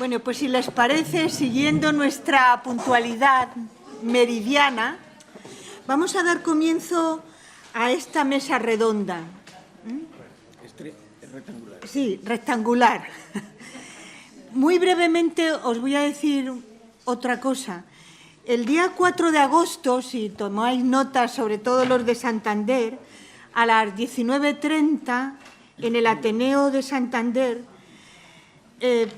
Bueno, pues si les parece, siguiendo nuestra puntualidad meridiana, vamos a dar comienzo a esta mesa redonda. Rectangular. Sí, rectangular. Muy brevemente os voy a decir otra cosa. El día 4 de agosto, si tomáis notas, sobre todo los de Santander, a las 19:30, en el Ateneo de Santander,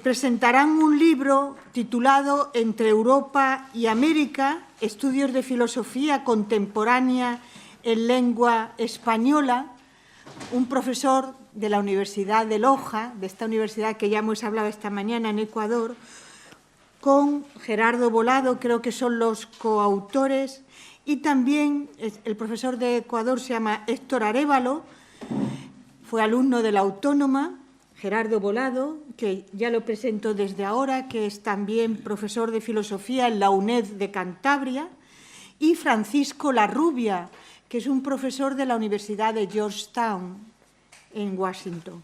presentarán un libro titulado Entre Europa y América, estudios de filosofía contemporánea en lengua española, un profesor de la Universidad de Loja, de esta universidad que ya hemos hablado esta mañana en Ecuador, con Gerardo Bolado, creo que son los coautores, y también el profesor de Ecuador se llama Héctor Arévalo, fue alumno de la Autónoma. Gerardo Bolado, que ya lo presento desde ahora, que es también profesor de filosofía en la UNED de Cantabria, y Francisco Larrubia, que es un profesor de la Universidad de Georgetown, en Washington.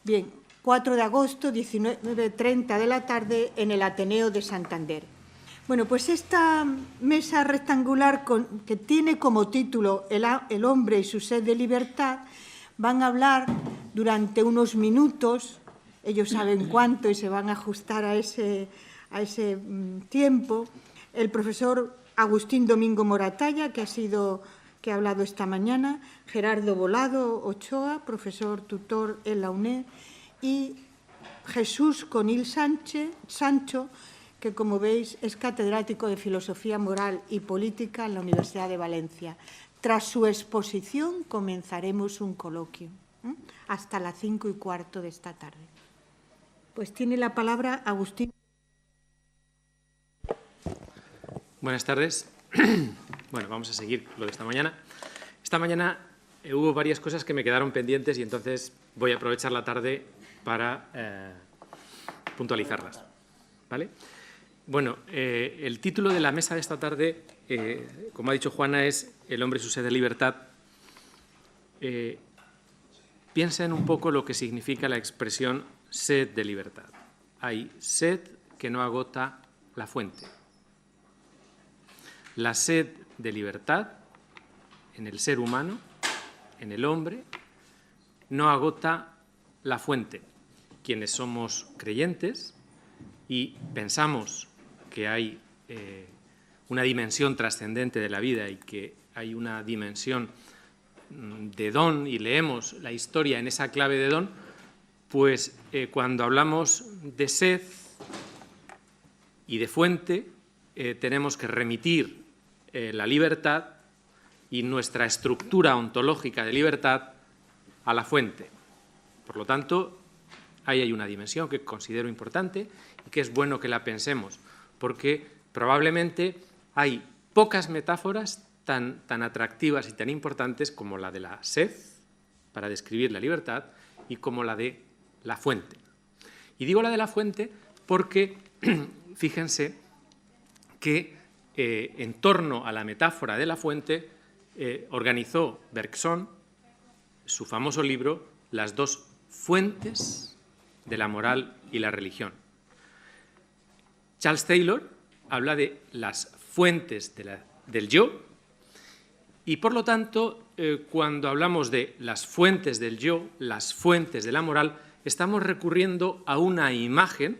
Bien, 4 de agosto, 19:30 de la tarde, en el Ateneo de Santander. Bueno, pues esta mesa rectangular que tiene como título El hombre y su sed de libertad, van a hablar durante unos minutos, ellos saben cuánto y se van a ajustar a ese tiempo, el profesor Agustín Domingo Moratalla, que ha hablado esta mañana, Gerardo Bolado Ochoa, profesor tutor en la UNED, y Jesús Conil Sancho, que como veis es catedrático de Filosofía Moral y Política en la Universidad de Valencia. Tras su exposición comenzaremos un coloquio, hasta las 5:15 de esta tarde. Pues tiene la palabra Agustín. Buenas tardes. Bueno, vamos a seguir lo de esta mañana. Esta mañana hubo varias cosas que me quedaron pendientes y entonces voy a aprovechar la tarde para puntualizarlas, ¿vale? Bueno, el título de la mesa de esta tarde, como ha dicho Juana, es El hombre y su sed de libertad. Piensen un poco lo que significa la expresión sed de libertad. Hay sed que no agota la fuente. La sed de libertad en el ser humano, en el hombre, no agota la fuente. Quienes somos creyentes y pensamos que hay una dimensión trascendente de la vida y que hay una dimensión de don y leemos la historia en esa clave de don, pues cuando hablamos de sed y de fuente tenemos que remitir la libertad y nuestra estructura ontológica de libertad a la fuente. Por lo tanto, ahí hay una dimensión que considero importante y que es bueno que la pensemos, porque probablemente hay pocas metáforas tan atractivas y tan importantes como la de la sed, para describir la libertad, y como la de la fuente. Y digo la de la fuente porque, fíjense, que en torno a la metáfora de la fuente organizó Bergson su famoso libro Las dos fuentes de la moral y la religión. Charles Taylor habla de las fuentes del yo y, por lo tanto, cuando hablamos de las fuentes del yo, las fuentes de la moral, estamos recurriendo a una imagen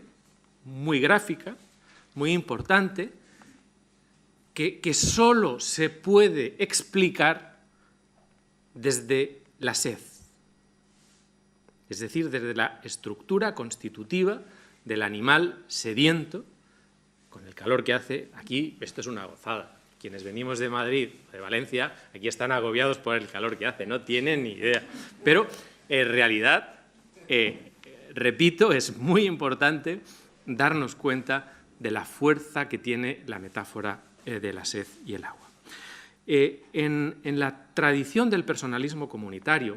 muy gráfica, muy importante, que solo se puede explicar desde la sed, es decir, desde la estructura constitutiva del animal sediento, con el calor que hace. Aquí esto es una gozada. Quienes venimos de Madrid o de Valencia, aquí están agobiados por el calor que hace, no tienen ni idea. Pero en realidad, repito, es muy importante darnos cuenta de la fuerza que tiene la metáfora de la sed y el agua. En la tradición del personalismo comunitario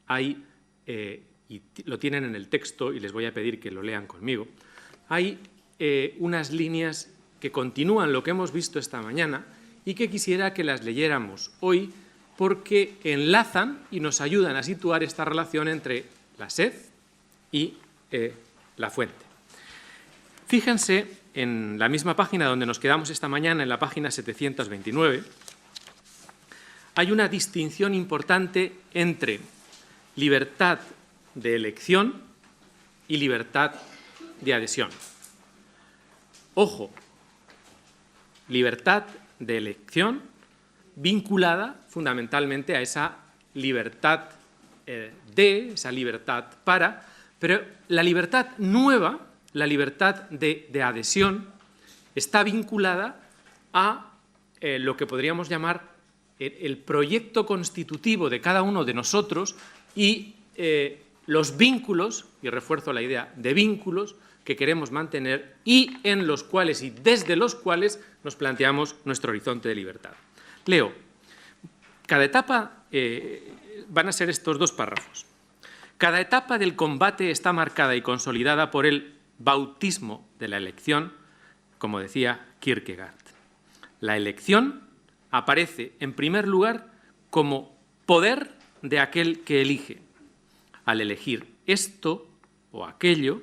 hay, y lo tienen en el texto y les voy a pedir que lo lean conmigo, hay unas líneas que continúan lo que hemos visto esta mañana y que quisiera que las leyéramos hoy porque enlazan y nos ayudan a situar esta relación entre la sed y la fuente. Fíjense en la misma página donde nos quedamos esta mañana, en la página 729, hay una distinción importante entre libertad de elección y libertad de adhesión. Ojo, libertad de elección vinculada fundamentalmente a esa libertad esa libertad para, pero la libertad nueva, la libertad de adhesión, está vinculada a lo que podríamos llamar el proyecto constitutivo de cada uno de nosotros y los vínculos, y refuerzo la idea de vínculos, que queremos mantener y en los cuales y desde los cuales nos planteamos nuestro horizonte de libertad. Leo, cada etapa, van a ser estos dos párrafos. Cada etapa del combate está marcada y consolidada por el bautismo de la elección, como decía Kierkegaard. La elección aparece, en primer lugar, como poder de aquel que elige. Al elegir esto o aquello,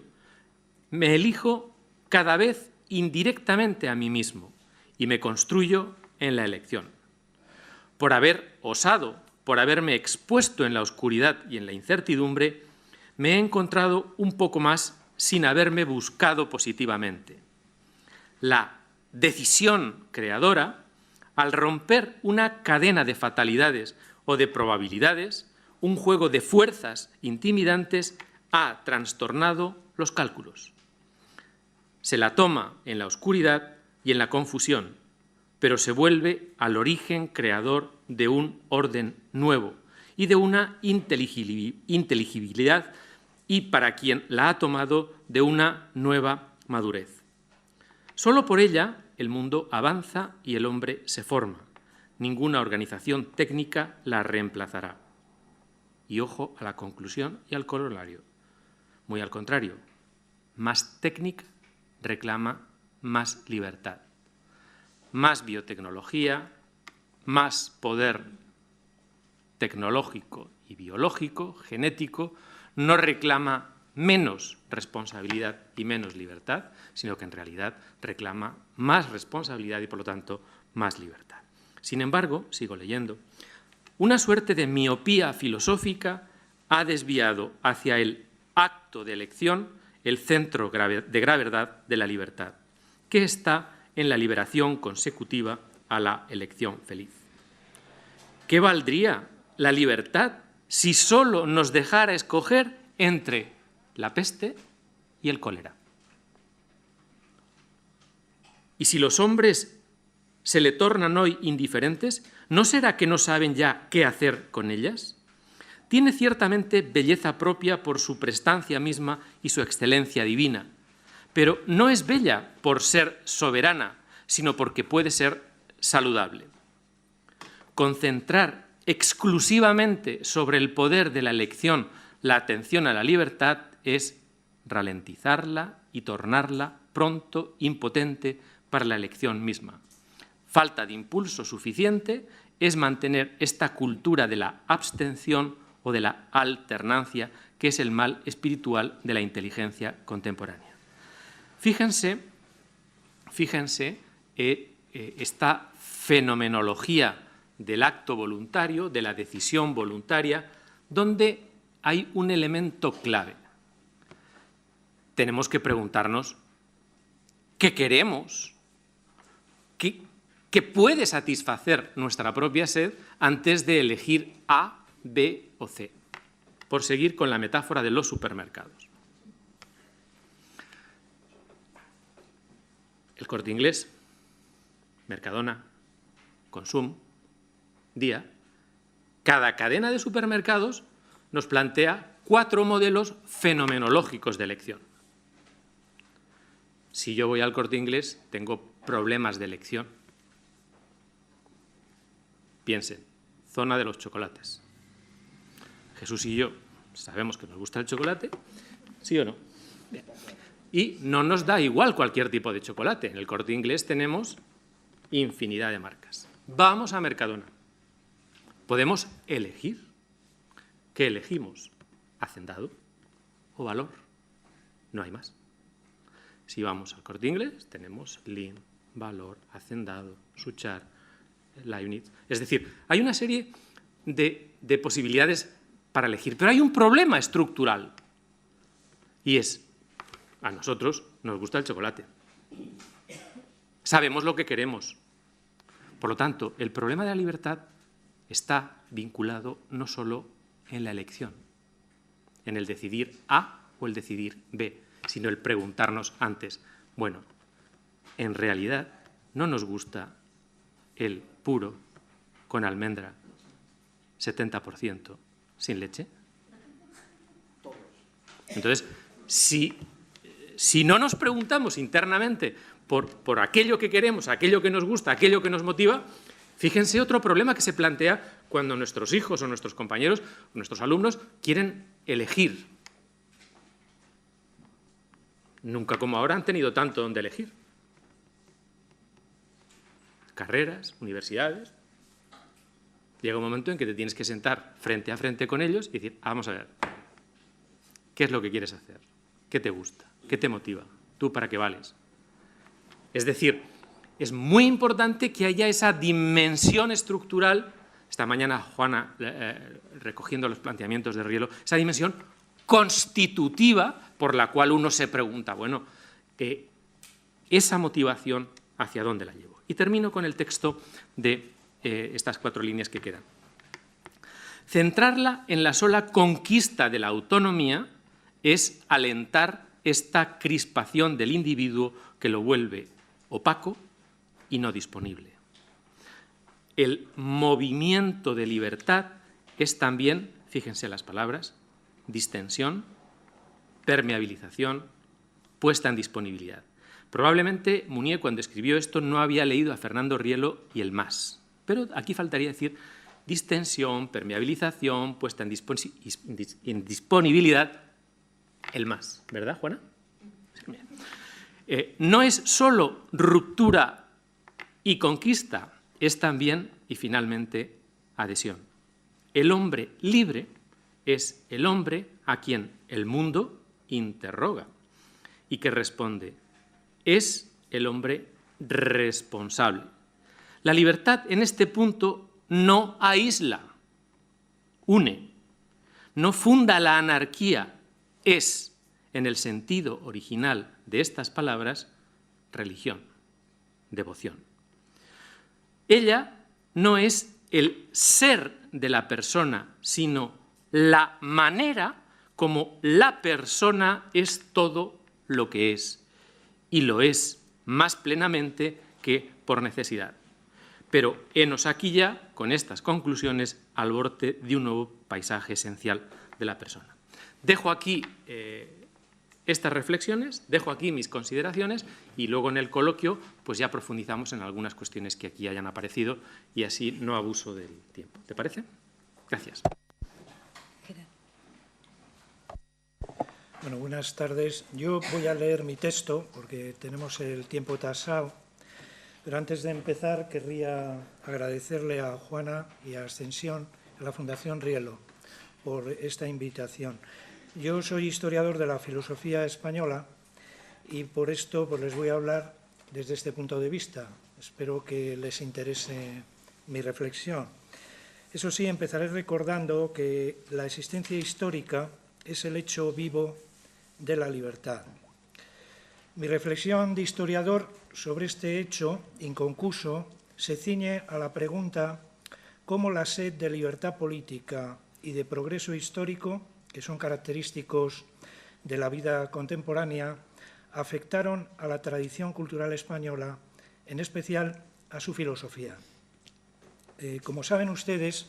me elijo cada vez indirectamente a mí mismo y me construyo en la elección. Por haber osado, por haberme expuesto en la oscuridad y en la incertidumbre, me he encontrado un poco más sin haberme buscado positivamente. La decisión creadora, al romper una cadena de fatalidades o de probabilidades, un juego de fuerzas intimidantes, ha trastornado los cálculos. Se la toma en la oscuridad y en la confusión, pero se vuelve al origen creador de un orden nuevo y de una inteligibilidad y, para quien la ha tomado, de una nueva madurez. Solo por ella el mundo avanza y el hombre se forma. Ninguna organización técnica la reemplazará. Y ojo a la conclusión y al corolario. Muy al contrario, más técnica reclama más libertad. Más biotecnología, más poder tecnológico y biológico, genético, no reclama menos responsabilidad y menos libertad, sino que en realidad reclama más responsabilidad y, por lo tanto, más libertad. Sin embargo, sigo leyendo, una suerte de miopía filosófica ha desviado hacia el acto de elección el centro de gravedad de la libertad, que está en la liberación consecutiva a la elección feliz. ¿Qué valdría la libertad si solo nos dejara escoger entre la peste y el cólera? Y si los hombres se le tornan hoy indiferentes, ¿no será que no saben ya qué hacer con ellas? Tiene ciertamente belleza propia por su prestancia misma y su excelencia divina, pero no es bella por ser soberana, sino porque puede ser saludable. Concentrar exclusivamente sobre el poder de la elección la atención a la libertad es ralentizarla y tornarla pronto impotente para la elección misma. Falta de impulso suficiente es mantener esta cultura de la abstención o de la alternancia, que es el mal espiritual de la inteligencia contemporánea. Fíjense esta fenomenología del acto voluntario, de la decisión voluntaria, donde hay un elemento clave. Tenemos que preguntarnos qué queremos, qué puede satisfacer nuestra propia sed antes de elegir A, B o C, por seguir con la metáfora de los supermercados. El Corte Inglés, Mercadona, Consum, Día, cada cadena de supermercados nos plantea 4 modelos fenomenológicos de elección. Si yo voy al Corte Inglés, tengo problemas de elección. Piensen, zona de los chocolates. Jesús y yo sabemos que nos gusta el chocolate, ¿sí o no? Bien. Y no nos da igual cualquier tipo de chocolate. En el Corte Inglés tenemos infinidad de marcas. Vamos a Mercadona. Podemos elegir. ¿Qué elegimos? ¿Hacendado o valor? No hay más. Si vamos al Corte Inglés, tenemos Lean, Valor, Hacendado, Suchard, Leibniz. Es decir, hay una serie de posibilidades para elegir, pero hay un problema estructural y es, a nosotros nos gusta el chocolate. Sabemos lo que queremos. Por lo tanto, el problema de la libertad está vinculado no solo en la elección, en el decidir A o el decidir B, sino el preguntarnos antes, bueno, en realidad no nos gusta el puro con almendra 70% sin leche. Entonces, si no nos preguntamos internamente por aquello que queremos, aquello que nos gusta, aquello que nos motiva, fíjense otro problema que se plantea cuando nuestros hijos o nuestros compañeros, o nuestros alumnos quieren elegir. Nunca como ahora han tenido tanto donde elegir. Carreras, universidades. Llega un momento en que te tienes que sentar frente a frente con ellos y decir, vamos a ver, ¿qué es lo que quieres hacer? ¿Qué te gusta? ¿Qué te motiva? ¿Tú para qué vales? Es decir, es muy importante que haya esa dimensión estructural, esta mañana Juana recogiendo los planteamientos de Rielo, esa dimensión constitutiva por la cual uno se pregunta, bueno, esa motivación, ¿hacia dónde la llevo? Y termino con el texto de estas 4 líneas que quedan. Centrarla en la sola conquista de la autonomía es alentar esta crispación del individuo que lo vuelve opaco y no disponible. El movimiento de libertad es también, fíjense las palabras, distensión, permeabilización, puesta en disponibilidad. Probablemente Mounier, cuando escribió esto, no había leído a Fernando Rielo y el más. Pero aquí faltaría decir distensión, permeabilización, puesta en disponibilidad, el más. ¿Verdad, Juana? No es solo ruptura y conquista, es también, y finalmente, adhesión. El hombre libre es el hombre a quien el mundo interroga y que responde. Es el hombre responsable. La libertad en este punto no aísla, une, no funda la anarquía, es, en el sentido original de estas palabras, religión, devoción. Ella no es el ser de la persona, sino la manera como la persona es todo lo que es, y lo es más plenamente que por necesidad. Pero henos aquí ya, con estas conclusiones, al borde de un nuevo paisaje esencial de la persona. Dejo aquí estas reflexiones, dejo aquí mis consideraciones y luego en el coloquio pues ya profundizamos en algunas cuestiones que aquí hayan aparecido y así no abuso del tiempo. ¿Te parece? Gracias. Bueno, buenas tardes. Yo voy a leer mi texto porque tenemos el tiempo tasado, pero antes de empezar querría agradecerle a Juana y a Ascensión, a la Fundación Rielo, por esta invitación. Yo soy historiador de la filosofía española y por esto pues, les voy a hablar desde este punto de vista. Espero que les interese mi reflexión. Eso sí, empezaré recordando que la existencia histórica es el hecho vivo de la libertad. Mi reflexión de historiador sobre este hecho inconcluso se ciñe a la pregunta cómo la sed de libertad política y de progreso histórico, que son característicos de la vida contemporánea, afectaron a la tradición cultural española, en especial a su filosofía. Como saben ustedes,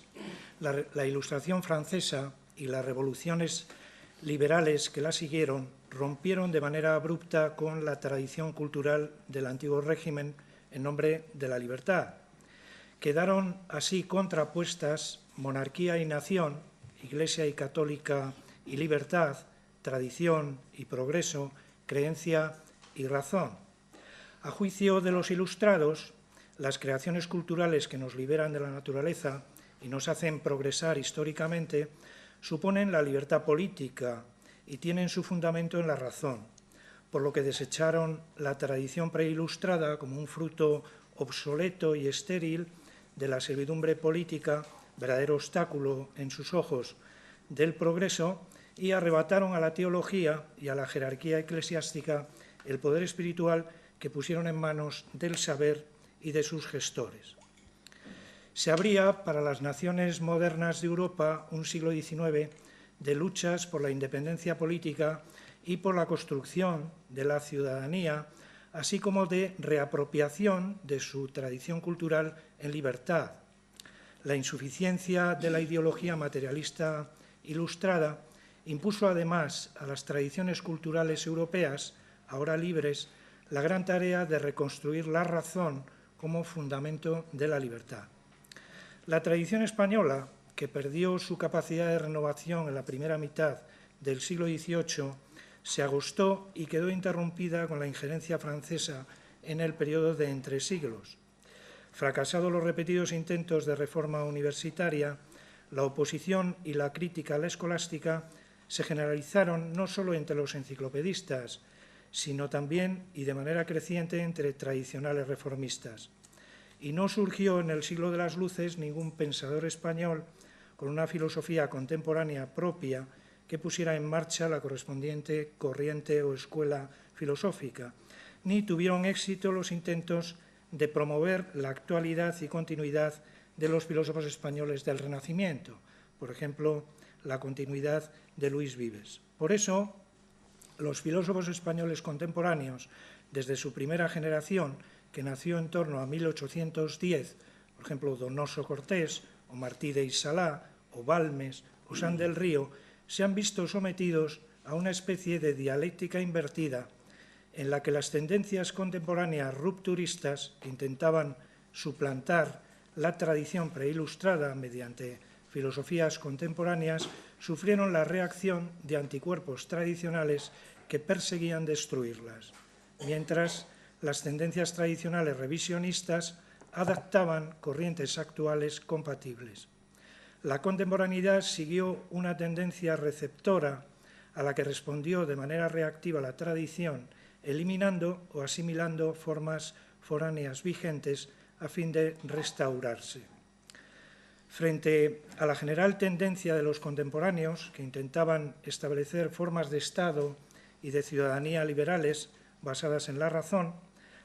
la Ilustración francesa y las revoluciones liberales que la siguieron rompieron de manera abrupta con la tradición cultural del antiguo régimen en nombre de la libertad. Quedaron así contrapuestas monarquía y nación, Iglesia y católica y libertad, tradición y progreso, creencia y razón. A juicio de los ilustrados, las creaciones culturales que nos liberan de la naturaleza y nos hacen progresar históricamente suponen la libertad política y tienen su fundamento en la razón. por lo que desecharon la tradición preilustrada como un fruto obsoleto y estéril de la servidumbre política, verdadero obstáculo en sus ojos del progreso, y arrebataron a la teología y a la jerarquía eclesiástica el poder espiritual que pusieron en manos del saber y de sus gestores. Se abría para las naciones modernas de Europa un siglo XIX de luchas por la independencia política y por la construcción de la ciudadanía, así como de reapropiación de su tradición cultural en libertad. La insuficiencia de la ideología materialista ilustrada impuso además a las tradiciones culturales europeas, ahora libres, la gran tarea de reconstruir la razón como fundamento de la libertad. La tradición española, que perdió su capacidad de renovación en la primera mitad del siglo XVIII, se agostó y quedó interrumpida con la injerencia francesa en el periodo de entresiglos. Fracasados los repetidos intentos de reforma universitaria, la oposición y la crítica a la escolástica se generalizaron no solo entre los enciclopedistas, sino también y de manera creciente entre tradicionales reformistas. Y no surgió en el siglo de las luces ningún pensador español con una filosofía contemporánea propia que pusiera en marcha la correspondiente corriente o escuela filosófica, ni tuvieron éxito los intentos de promover la actualidad y continuidad de los filósofos españoles del Renacimiento, por ejemplo, la continuidad de Luis Vives. Por eso, los filósofos españoles contemporáneos, desde su primera generación, que nació en torno a 1810, por ejemplo, Donoso Cortés, o Martí de Isalá, o Balmes, o San del Río, se han visto sometidos a una especie de dialéctica invertida en la que las tendencias contemporáneas rupturistas que intentaban suplantar la tradición preilustrada mediante filosofías contemporáneas sufrieron la reacción de anticuerpos tradicionales que perseguían destruirlas, mientras las tendencias tradicionales revisionistas adaptaban corrientes actuales compatibles. La contemporaneidad siguió una tendencia receptora a la que respondió de manera reactiva la tradición, eliminando o asimilando formas foráneas vigentes a fin de restaurarse. Frente a la general tendencia de los contemporáneos, que intentaban establecer formas de Estado y de ciudadanía liberales basadas en la razón,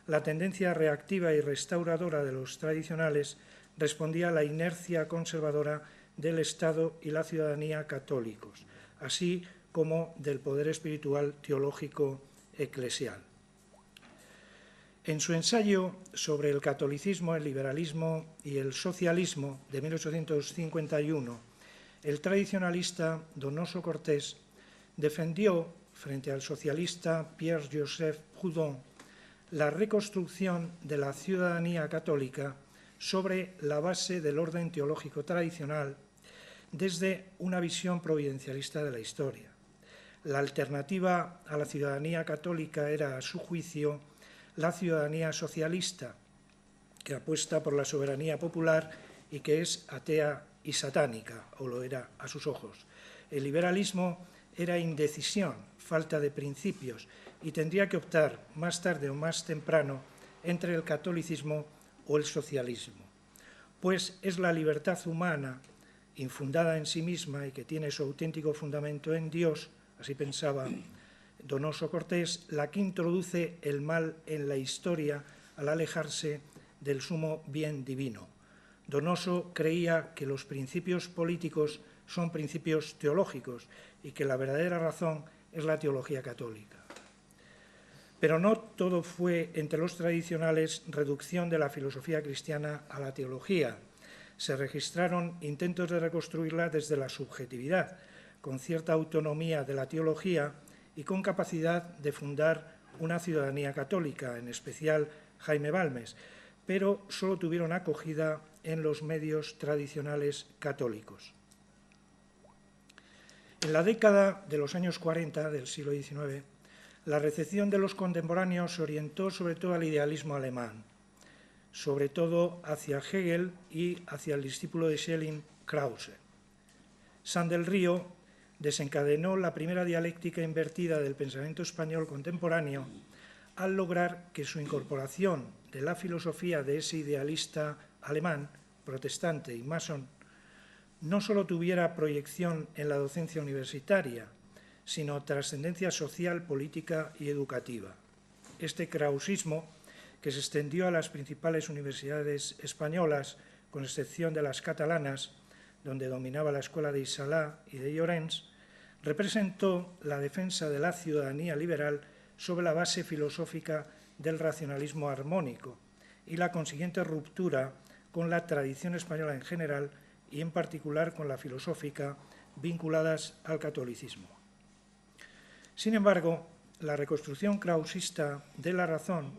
la tendencia reactiva y restauradora de los tradicionales respondía a la inercia conservadora del Estado y la ciudadanía católicos, así como del poder espiritual teológico eclesial. En su ensayo sobre el catolicismo, el liberalismo y el socialismo de 1851, el tradicionalista Donoso Cortés defendió, frente al socialista Pierre-Joseph Proudhon, la reconstrucción de la ciudadanía católica sobre la base del orden teológico tradicional desde una visión providencialista de la historia. La alternativa a la ciudadanía católica era, a su juicio, la ciudadanía socialista, que apuesta por la soberanía popular y que es atea y satánica, o lo era a sus ojos. El liberalismo era indecisión, falta de principios, y tendría que optar más tarde o más temprano entre el catolicismo o el socialismo, pues es la libertad humana, infundada en sí misma y que tiene su auténtico fundamento en Dios, así pensaba Donoso Cortés, la que introduce el mal en la historia al alejarse del sumo bien divino. Donoso creía que los principios políticos son principios teológicos y que la verdadera razón es la teología católica. Pero no todo fue entre los tradicionales reducción de la filosofía cristiana a la teología. Se registraron intentos de reconstruirla desde la subjetividad, con cierta autonomía de la teología y con capacidad de fundar una ciudadanía católica, en especial Jaime Balmes, pero solo tuvieron acogida en los medios tradicionales católicos. En la década de los años 40 del siglo XIX, la recepción de los contemporáneos se orientó sobre todo al idealismo alemán, sobre todo hacia Hegel y hacia el discípulo de Schelling, Krause. San del Río desencadenó la primera dialéctica invertida del pensamiento español contemporáneo al lograr que su incorporación de la filosofía de ese idealista alemán, protestante y masón, no solo tuviera proyección en la docencia universitaria, sino trascendencia social, política y educativa. Este krausismo, que se extendió a las principales universidades españolas, con excepción de las catalanas, donde dominaba la escuela de Isalá y de Llorens, representó la defensa de la ciudadanía liberal sobre la base filosófica del racionalismo armónico y la consiguiente ruptura con la tradición española en general y en particular con la filosófica vinculadas al catolicismo. Sin embargo, la reconstrucción krausista de la razón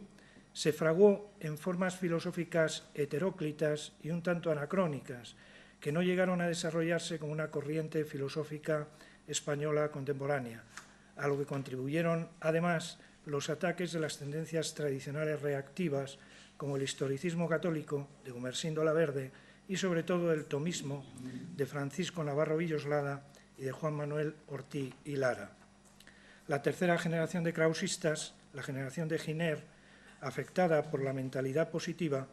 se fraguó en formas filosóficas heteróclitas y un tanto anacrónicas, que no llegaron a desarrollarse como una corriente filosófica española contemporánea, a lo que contribuyeron, además, los ataques de las tendencias tradicionales reactivas, como el historicismo católico de Gumersindo Laverde y, sobre todo, el tomismo de Francisco Navarro Villoslada y de Juan Manuel Ortí y Lara. La tercera generación de krausistas, la generación de Giner, afectada por la mentalidad positiva,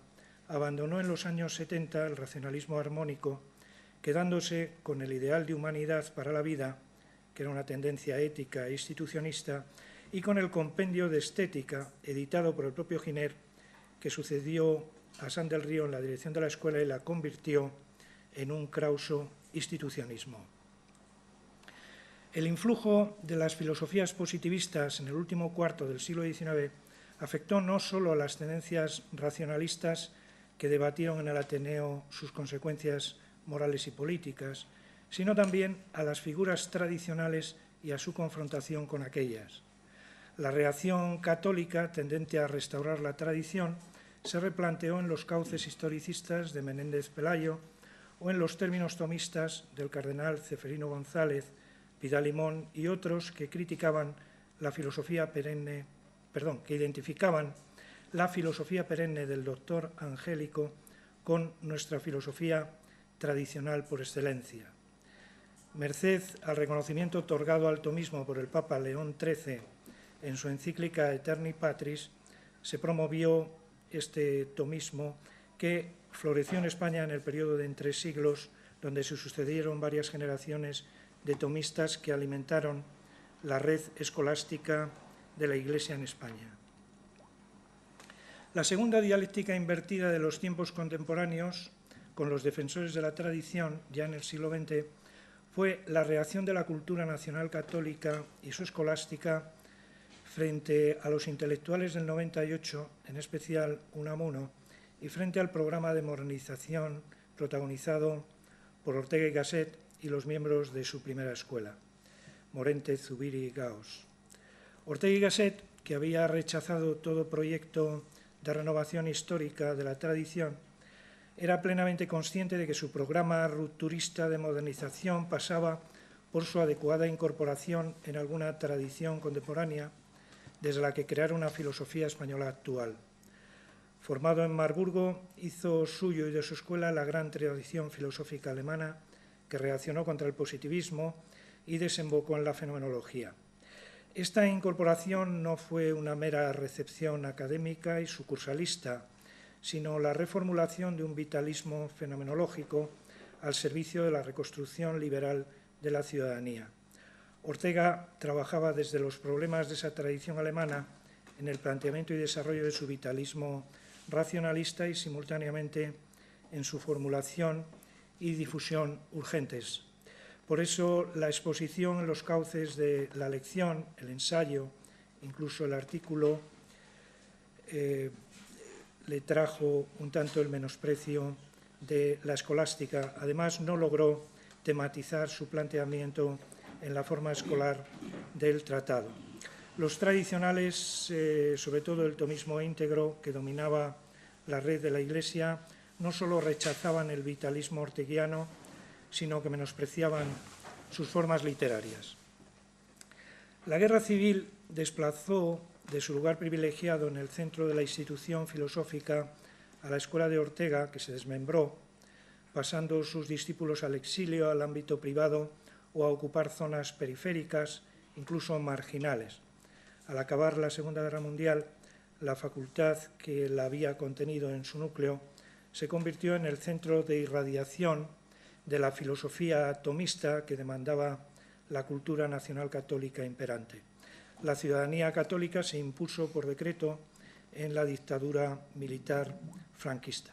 abandonó en los años 70 el racionalismo armónico, quedándose con el ideal de humanidad para la vida, que era una tendencia ética e institucionista, y con el compendio de estética, editado por el propio Giner, que sucedió a San del Río en la dirección de la escuela y la convirtió en un krauso institucionismo. El influjo de las filosofías positivistas en el último cuarto del siglo XIX afectó no solo a las tendencias racionalistas que debatieron en el Ateneo sus consecuencias morales y políticas, sino también a las figuras tradicionales y a su confrontación con aquellas. La reacción católica, tendente a restaurar la tradición, se replanteó en los cauces historicistas de Menéndez Pelayo o en los términos tomistas del cardenal Ceferino González, Vidal Limón y otros que criticaban la filosofía perenne, que identificaban la filosofía perenne del doctor Angélico con nuestra filosofía tradicional por excelencia. Merced al reconocimiento otorgado al tomismo por el Papa León XIII en su encíclica Aeterni Patris, se promovió este tomismo que floreció en España en el periodo de entre siglos, donde se sucedieron varias generaciones de tomistas que alimentaron la red escolástica de la Iglesia en España. La segunda dialéctica invertida de los tiempos contemporáneos, con los defensores de la tradición, ya en el siglo XX, fue la reacción de la cultura nacional católica y su escolástica frente a los intelectuales del 98, en especial Unamuno, y frente al programa de modernización protagonizado por Ortega y Gasset y los miembros de su primera escuela, Morente, Zubiri y Gauss. Ortega y Gasset, que había rechazado todo proyecto de renovación histórica de la tradición, era plenamente consciente de que su programa rupturista de modernización pasaba por su adecuada incorporación en alguna tradición contemporánea desde la que crear una filosofía española actual. Formado en Marburgo, hizo suyo y de su escuela la gran tradición filosófica alemana que reaccionó contra el positivismo y desembocó en la fenomenología. Esta incorporación no fue una mera recepción académica y sucursalista, sino la reformulación de un vitalismo fenomenológico al servicio de la reconstrucción liberal de la ciudadanía. Ortega trabajaba desde los problemas de esa tradición alemana en el planteamiento y desarrollo de su vitalismo racionalista y simultáneamente en su formulación y difusión urgentes. Por eso la exposición en los cauces de la lección, el ensayo, incluso el artículo, le trajo un tanto el menosprecio de la escolástica. Además, no logró tematizar su planteamiento en la forma escolar del tratado. Los tradicionales, sobre todo el tomismo íntegro que dominaba la red de la Iglesia, no solo rechazaban el vitalismo orteguiano, sino que menospreciaban sus formas literarias. La guerra civil desplazó de su lugar privilegiado en el centro de la institución filosófica a la escuela de Ortega, que se desmembró, pasando sus discípulos al exilio, al ámbito privado o a ocupar zonas periféricas, incluso marginales. Al acabar la Segunda Guerra Mundial, la facultad que la había contenido en su núcleo se convirtió en el centro de irradiación de la filosofía atomista que demandaba la cultura nacional católica imperante. La ciudadanía católica se impuso por decreto en la dictadura militar franquista.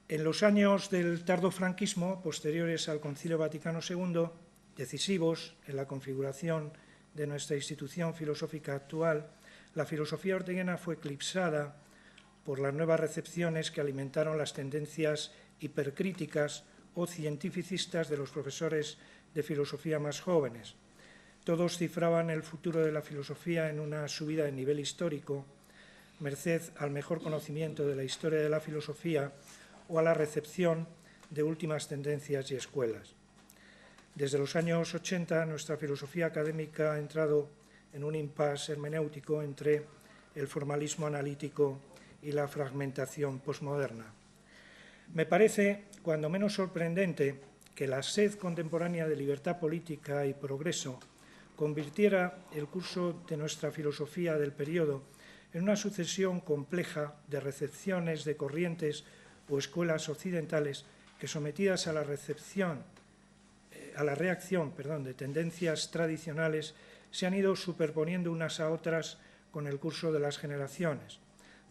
En los años del tardofranquismo, posteriores al Concilio Vaticano II, decisivos en la configuración de nuestra institución filosófica actual, la filosofía orteguiana fue eclipsada por las nuevas recepciones que alimentaron las tendencias hipercríticas o cientificistas de los profesores de filosofía más jóvenes. Todos cifraban el futuro de la filosofía en una subida de nivel histórico, merced al mejor conocimiento de la historia de la filosofía o a la recepción de últimas tendencias y escuelas. Desde los años 80, nuestra filosofía académica ha entrado en un impasse hermenéutico entre el formalismo analítico y la fragmentación posmoderna. Me parece, cuando menos sorprendente, que la sed contemporánea de libertad política y progreso convirtiera el curso de nuestra filosofía del periodo en una sucesión compleja de recepciones de corrientes o escuelas occidentales que, sometidas a la reacción de tendencias tradicionales, se han ido superponiendo unas a otras con el curso de las generaciones.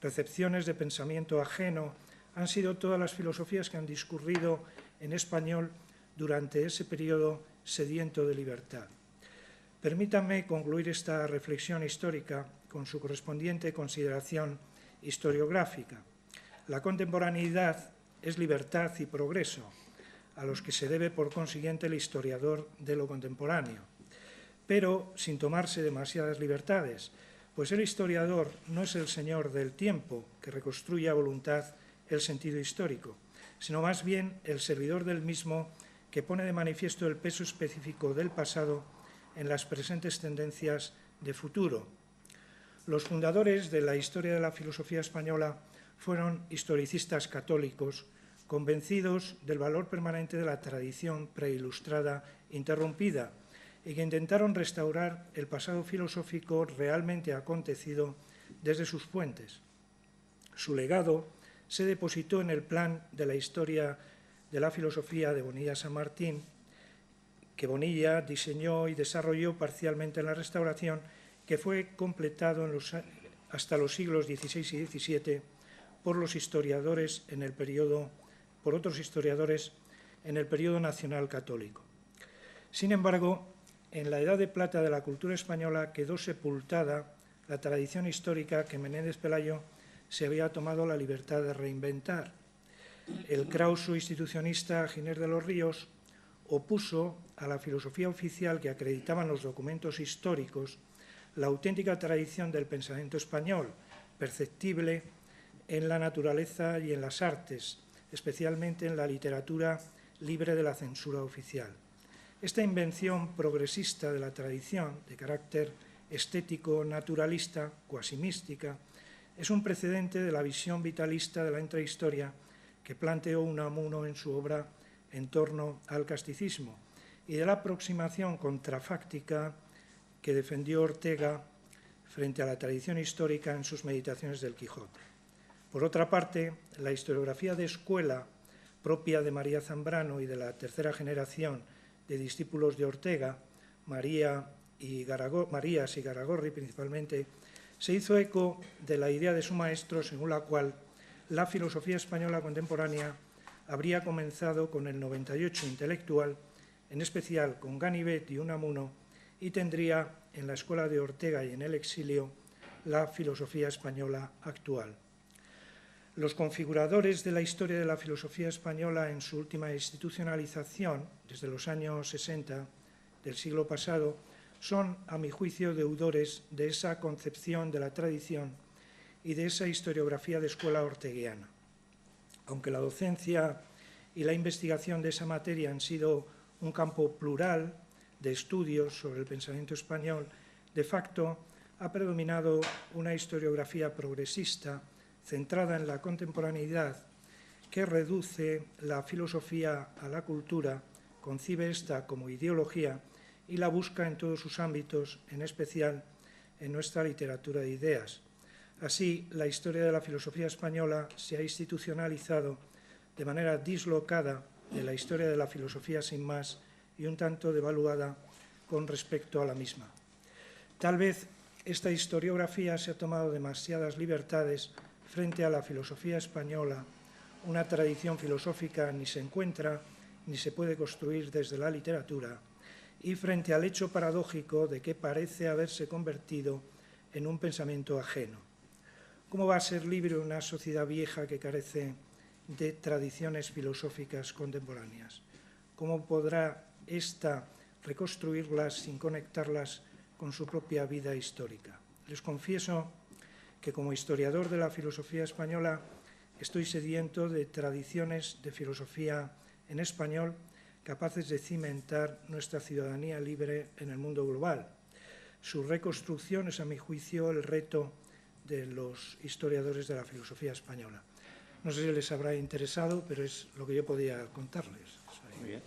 Recepciones de pensamiento ajeno han sido todas las filosofías que han discurrido en español durante ese periodo sediento de libertad. Permítanme concluir esta reflexión histórica con su correspondiente consideración historiográfica. La contemporaneidad es libertad y progreso, a los que se debe, por consiguiente, el historiador de lo contemporáneo, pero sin tomarse demasiadas libertades, pues el historiador no es el señor del tiempo que reconstruye a voluntad el sentido histórico, sino más bien el servidor del mismo que pone de manifiesto el peso específico del pasado en las presentes tendencias de futuro. Los fundadores de la historia de la filosofía española fueron historicistas católicos, convencidos del valor permanente de la tradición preilustrada interrumpida y que intentaron restaurar el pasado filosófico realmente acontecido desde sus fuentes. Su legado se depositó en el plan de la historia de la filosofía de Bonilla San Martín, que Bonilla diseñó y desarrolló parcialmente en la Restauración, que fue completado hasta los siglos XVI y XVII por otros historiadores en el periodo nacional católico. Sin embargo, en la Edad de Plata de la cultura española quedó sepultada la tradición histórica que Menéndez Pelayo se había tomado la libertad de reinventar. El clauso institucionista Giner de los Ríos opuso a la filosofía oficial que acreditaban los documentos históricos la auténtica tradición del pensamiento español, perceptible en la naturaleza y en las artes, especialmente en la literatura libre de la censura oficial. Esta invención progresista de la tradición, de carácter estético, naturalista, cuasi mística, es un precedente de la visión vitalista de la intrahistoria que planteó Unamuno en su obra En torno al casticismo y de la aproximación contrafáctica que defendió Ortega frente a la tradición histórica en sus meditaciones del Quijote. Por otra parte, la historiografía de escuela propia de María Zambrano y de la tercera generación de discípulos de Ortega, Marías y Garagorri principalmente, se hizo eco de la idea de su maestro según la cual la filosofía española contemporánea habría comenzado con el 98 intelectual, en especial con Ganivet y Unamuno, y tendría en la escuela de Ortega y en el exilio la filosofía española actual. Los configuradores de la historia de la filosofía española en su última institucionalización, desde los años 60 del siglo pasado, son, a mi juicio, deudores de esa concepción de la tradición y de esa historiografía de escuela orteguiana. Aunque la docencia y la investigación de esa materia han sido un campo plural de estudios sobre el pensamiento español, de facto ha predominado una historiografía progresista centrada en la contemporaneidad que reduce la filosofía a la cultura concibe esta como ideología y la busca en todos sus ámbitos, en especial en nuestra literatura de ideas. Así, la historia de la filosofía española se ha institucionalizado de manera dislocada de la historia de la filosofía sin más y un tanto devaluada con respecto a la misma. Tal vez esta historiografía se ha tomado demasiadas libertades frente a la filosofía española. Una tradición filosófica ni se encuentra ni se puede construir desde la literatura, y frente al hecho paradójico de que parece haberse convertido en un pensamiento ajeno. ¿Cómo va a ser libre una sociedad vieja que carece de tradiciones filosóficas contemporáneas? ¿Cómo podrá ésta reconstruirlas sin conectarlas con su propia vida histórica? Les confieso que como historiador de la filosofía española estoy sediento de tradiciones de filosofía en español capaces de cimentar nuestra ciudadanía libre en el mundo global. Su reconstrucción es, a mi juicio, el reto de los historiadores de la filosofía española. No sé si les habrá interesado, pero es lo que yo podía contarles. Muy bien.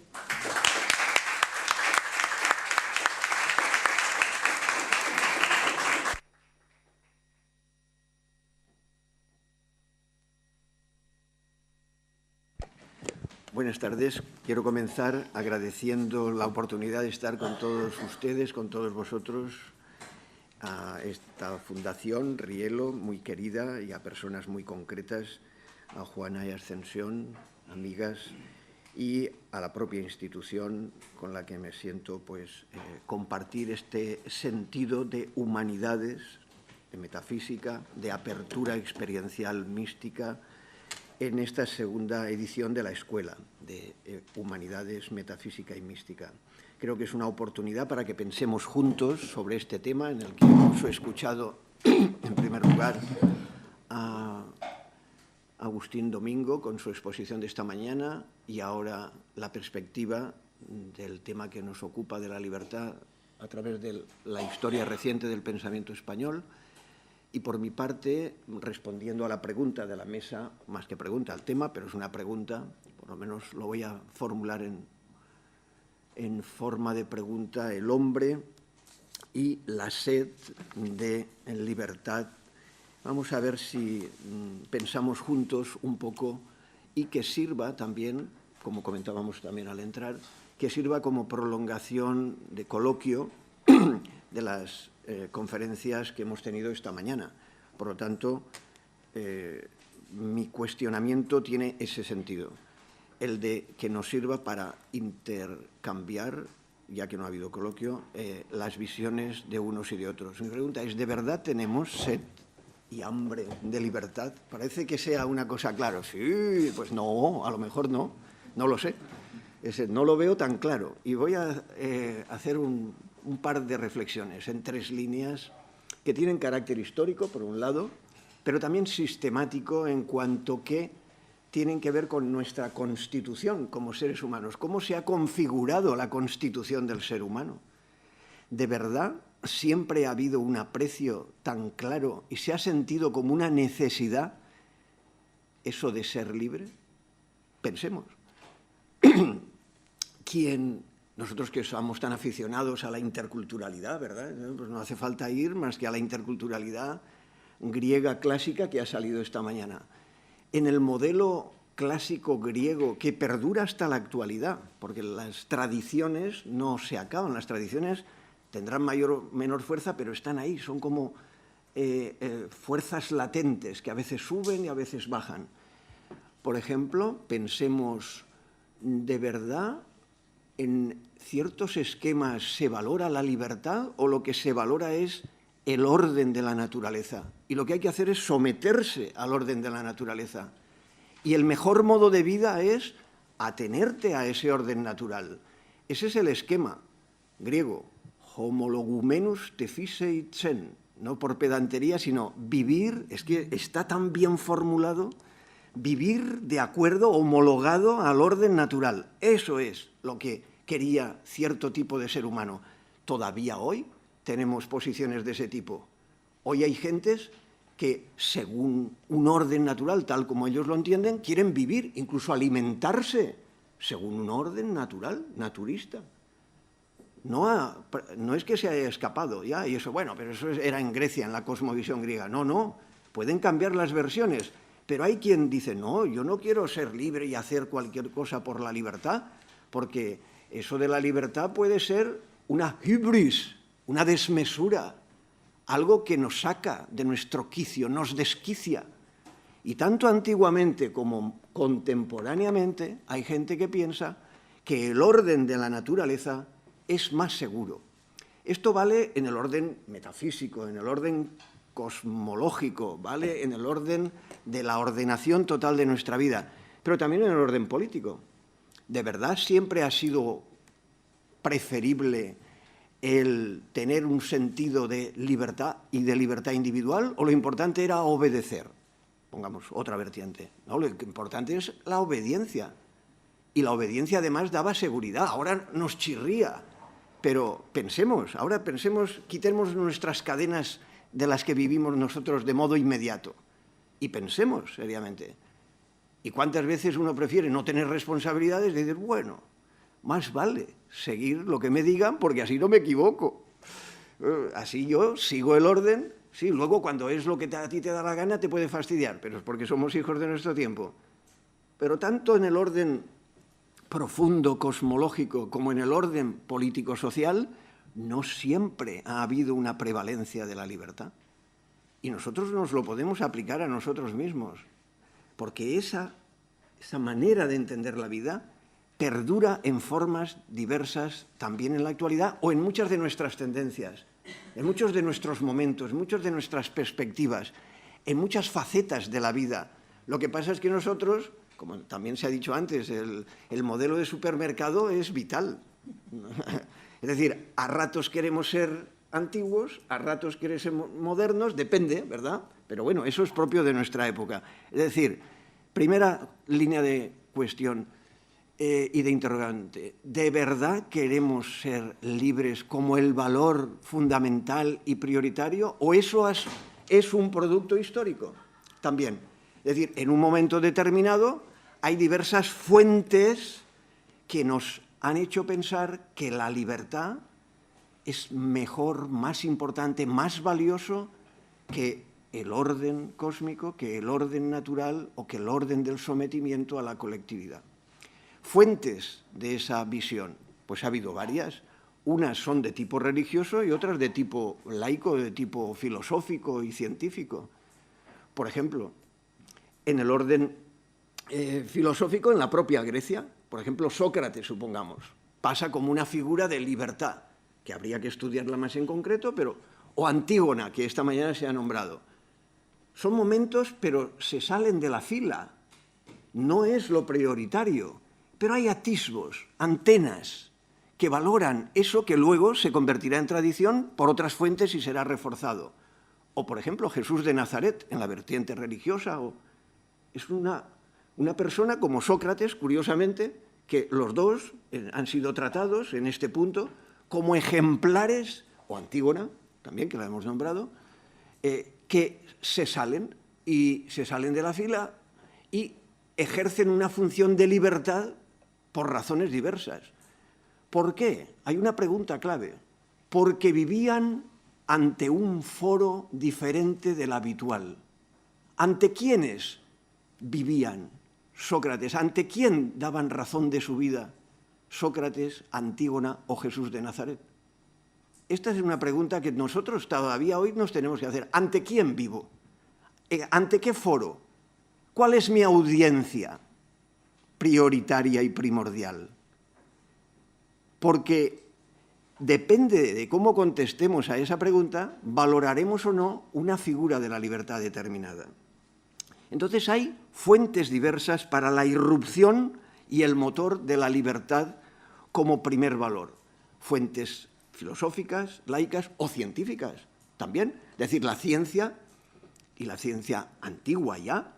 Buenas tardes. Quiero comenzar agradeciendo la oportunidad de estar con todos ustedes, con todos vosotros, a esta Fundación Rielo, muy querida, y a personas muy concretas, a Juana y Ascensión, amigas, y a la propia institución con la que me siento compartir este sentido de humanidades, de metafísica, de apertura experiencial mística, en esta segunda edición de la Escuela de Humanidades, Metafísica y Mística. Creo que es una oportunidad para que pensemos juntos sobre este tema, en el que hemos escuchado, en primer lugar, a Agustín Domingo con su exposición de esta mañana y ahora la perspectiva del tema que nos ocupa de la libertad a través de la historia reciente del pensamiento español. Y por mi parte, respondiendo a la pregunta de la mesa, más que pregunta al tema, pero es una pregunta, por lo menos lo voy a formular en forma de pregunta, el hombre y la sed de libertad. Vamos a ver si pensamos juntos un poco y que sirva también, como comentábamos también al entrar, que sirva como prolongación de coloquio de las conferencias que hemos tenido esta mañana. Por lo tanto, mi cuestionamiento tiene ese sentido, el de que nos sirva para intercambiar, ya que no ha habido coloquio, las visiones de unos y de otros. Mi pregunta es, ¿de verdad tenemos sed y hambre de libertad? Parece que sea una cosa clara. Sí, pues no, a lo mejor no, no lo sé. No lo veo tan claro. Y voy a hacer un par de reflexiones en 3 líneas que tienen carácter histórico, por un lado, pero también sistemático en cuanto que tienen que ver con nuestra constitución como seres humanos. ¿Cómo se ha configurado la constitución del ser humano? ¿De verdad siempre ha habido un aprecio tan claro y se ha sentido como una necesidad eso de ser libre? Pensemos. Nosotros que somos tan aficionados a la interculturalidad, ¿verdad? Pues no hace falta ir más que a la interculturalidad griega clásica que ha salido esta mañana. En el modelo clásico griego que perdura hasta la actualidad, porque las tradiciones no se acaban, las tradiciones tendrán mayor o menor fuerza, pero están ahí, son como fuerzas latentes que a veces suben y a veces bajan. Por ejemplo, pensemos, ¿de verdad en ciertos esquemas se valora la libertad o lo que se valora es el orden de la naturaleza? Y lo que hay que hacer es someterse al orden de la naturaleza. Y el mejor modo de vida es atenerte a ese orden natural. Ese es el esquema griego. Homologumenus tefisei tsen. No por pedantería, sino vivir, es que está tan bien formulado, vivir de acuerdo, homologado al orden natural. Eso es lo que quería cierto tipo de ser humano. Todavía hoy tenemos posiciones de ese tipo. Hoy hay gentes que, según un orden natural, tal como ellos lo entienden, quieren vivir, incluso alimentarse según un orden natural, naturista. No es que se haya escapado ya, y eso, bueno, pero eso era en Grecia, en la cosmovisión griega. No, pueden cambiar las versiones, pero hay quien dice, no, yo no quiero ser libre y hacer cualquier cosa por la libertad, porque eso de la libertad puede ser una hybris, una desmesura, algo que nos saca de nuestro quicio, nos desquicia. Y tanto antiguamente como contemporáneamente hay gente que piensa que el orden de la naturaleza es más seguro. Esto vale en el orden metafísico, en el orden cosmológico, vale en el orden de la ordenación total de nuestra vida, pero también en el orden político. ¿De verdad siempre ha sido preferible el tener un sentido de libertad y de libertad individual, o lo importante era obedecer? Pongamos otra vertiente. No, lo importante es la obediencia. Y la obediencia además daba seguridad. Ahora nos chirría. Pero pensemos, quitemos nuestras cadenas de las que vivimos nosotros de modo inmediato. Y pensemos seriamente. ¿Y cuántas veces uno prefiere no tener responsabilidades y decir, bueno, más vale seguir lo que me digan porque así no me equivoco? Así yo sigo el orden. Sí, luego cuando es lo que a ti te da la gana te puede fastidiar, pero es porque somos hijos de nuestro tiempo. Pero tanto en el orden profundo, cosmológico, como en el orden político-social, no siempre ha habido una prevalencia de la libertad. Y nosotros nos lo podemos aplicar a nosotros mismos, porque esa manera de entender la vida perdura en formas diversas también en la actualidad o en muchas de nuestras tendencias, en muchos de nuestros momentos, en muchas de nuestras perspectivas, en muchas facetas de la vida. Lo que pasa es que nosotros, como también se ha dicho antes, el modelo de supermercado es vital. Es decir, a ratos queremos ser antiguos, a ratos queremos ser modernos, depende, ¿verdad? Pero bueno, eso es propio de nuestra época. Es decir, primera línea de cuestión y de interrogante. ¿De verdad queremos ser libres como el valor fundamental y prioritario? ¿O eso es un producto histórico? También. Es decir, en un momento determinado hay diversas fuentes que nos han hecho pensar que la libertad es mejor, más importante, más valioso que el orden cósmico, que el orden natural o que el orden del sometimiento a la colectividad. Fuentes de esa visión, pues ha habido varias. Unas son de tipo religioso y otras de tipo laico, de tipo filosófico y científico. Por ejemplo, en el orden filosófico, en la propia Grecia, por ejemplo, Sócrates, supongamos, pasa como una figura de libertad, que habría que estudiarla más en concreto, o Antígona, que esta mañana se ha nombrado. Son momentos, pero se salen de la fila. No es lo prioritario, pero hay atisbos, antenas, que valoran eso que luego se convertirá en tradición por otras fuentes y será reforzado. O, por ejemplo, Jesús de Nazaret, en la vertiente religiosa. Es una persona como Sócrates, curiosamente, que los dos han sido tratados en este punto como ejemplares, o Antígona, también, que la hemos nombrado, que se salen de la fila y ejercen una función de libertad por razones diversas. ¿Por qué? Hay una pregunta clave. Porque vivían ante un foro diferente del habitual. ¿Ante quiénes vivían Sócrates? ¿Ante quién daban razón de su vida Sócrates, Antígona o Jesús de Nazaret? Esta es una pregunta que nosotros todavía hoy nos tenemos que hacer. ¿Ante quién vivo? ¿Ante qué foro? ¿Cuál es mi audiencia prioritaria y primordial? Porque depende de cómo contestemos a esa pregunta, valoraremos o no una figura de la libertad determinada. Entonces hay fuentes diversas para la irrupción y el motor de la libertad como primer valor. Fuentes filosóficas, laicas o científicas también. Es decir, la ciencia, y la ciencia antigua ya,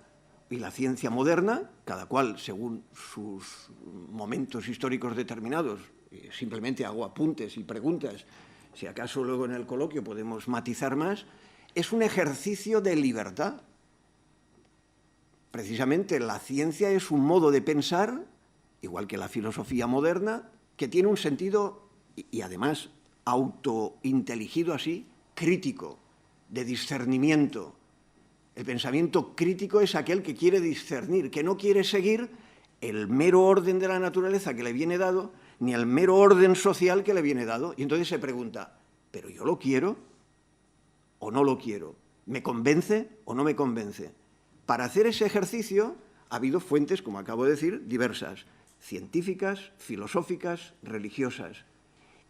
y la ciencia moderna, cada cual según sus momentos históricos determinados. Simplemente hago apuntes y preguntas, si acaso luego en el coloquio podemos matizar más, es un ejercicio de libertad. Precisamente la ciencia es un modo de pensar igual que la filosofía moderna, que tiene un sentido, y además autointeligido así, crítico, de discernimiento. El pensamiento crítico es aquel que quiere discernir, que no quiere seguir el mero orden de la naturaleza que le viene dado, ni el mero orden social que le viene dado. Y entonces se pregunta, ¿pero yo lo quiero o no lo quiero? ¿Me convence o no me convence? Para hacer ese ejercicio ha habido fuentes, como acabo de decir, diversas, científicas, filosóficas, religiosas,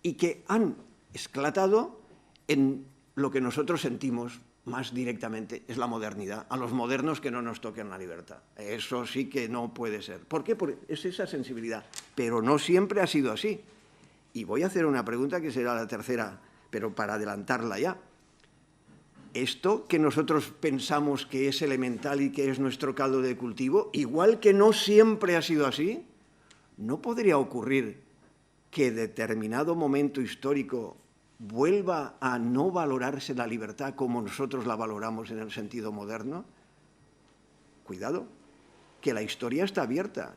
y que han esclatado en lo que nosotros sentimos más directamente, es la modernidad. A los modernos que no nos toquen la libertad. Eso sí que no puede ser. ¿Por qué? Porque es esa sensibilidad. Pero no siempre ha sido así. Y voy a hacer una pregunta que será la tercera, pero para adelantarla ya. Esto que nosotros pensamos que es elemental y que es nuestro caldo de cultivo, igual que no siempre ha sido así, ¿no podría ocurrir que en determinado momento histórico vuelva a no valorarse la libertad como nosotros la valoramos en el sentido moderno? Cuidado, que la historia está abierta.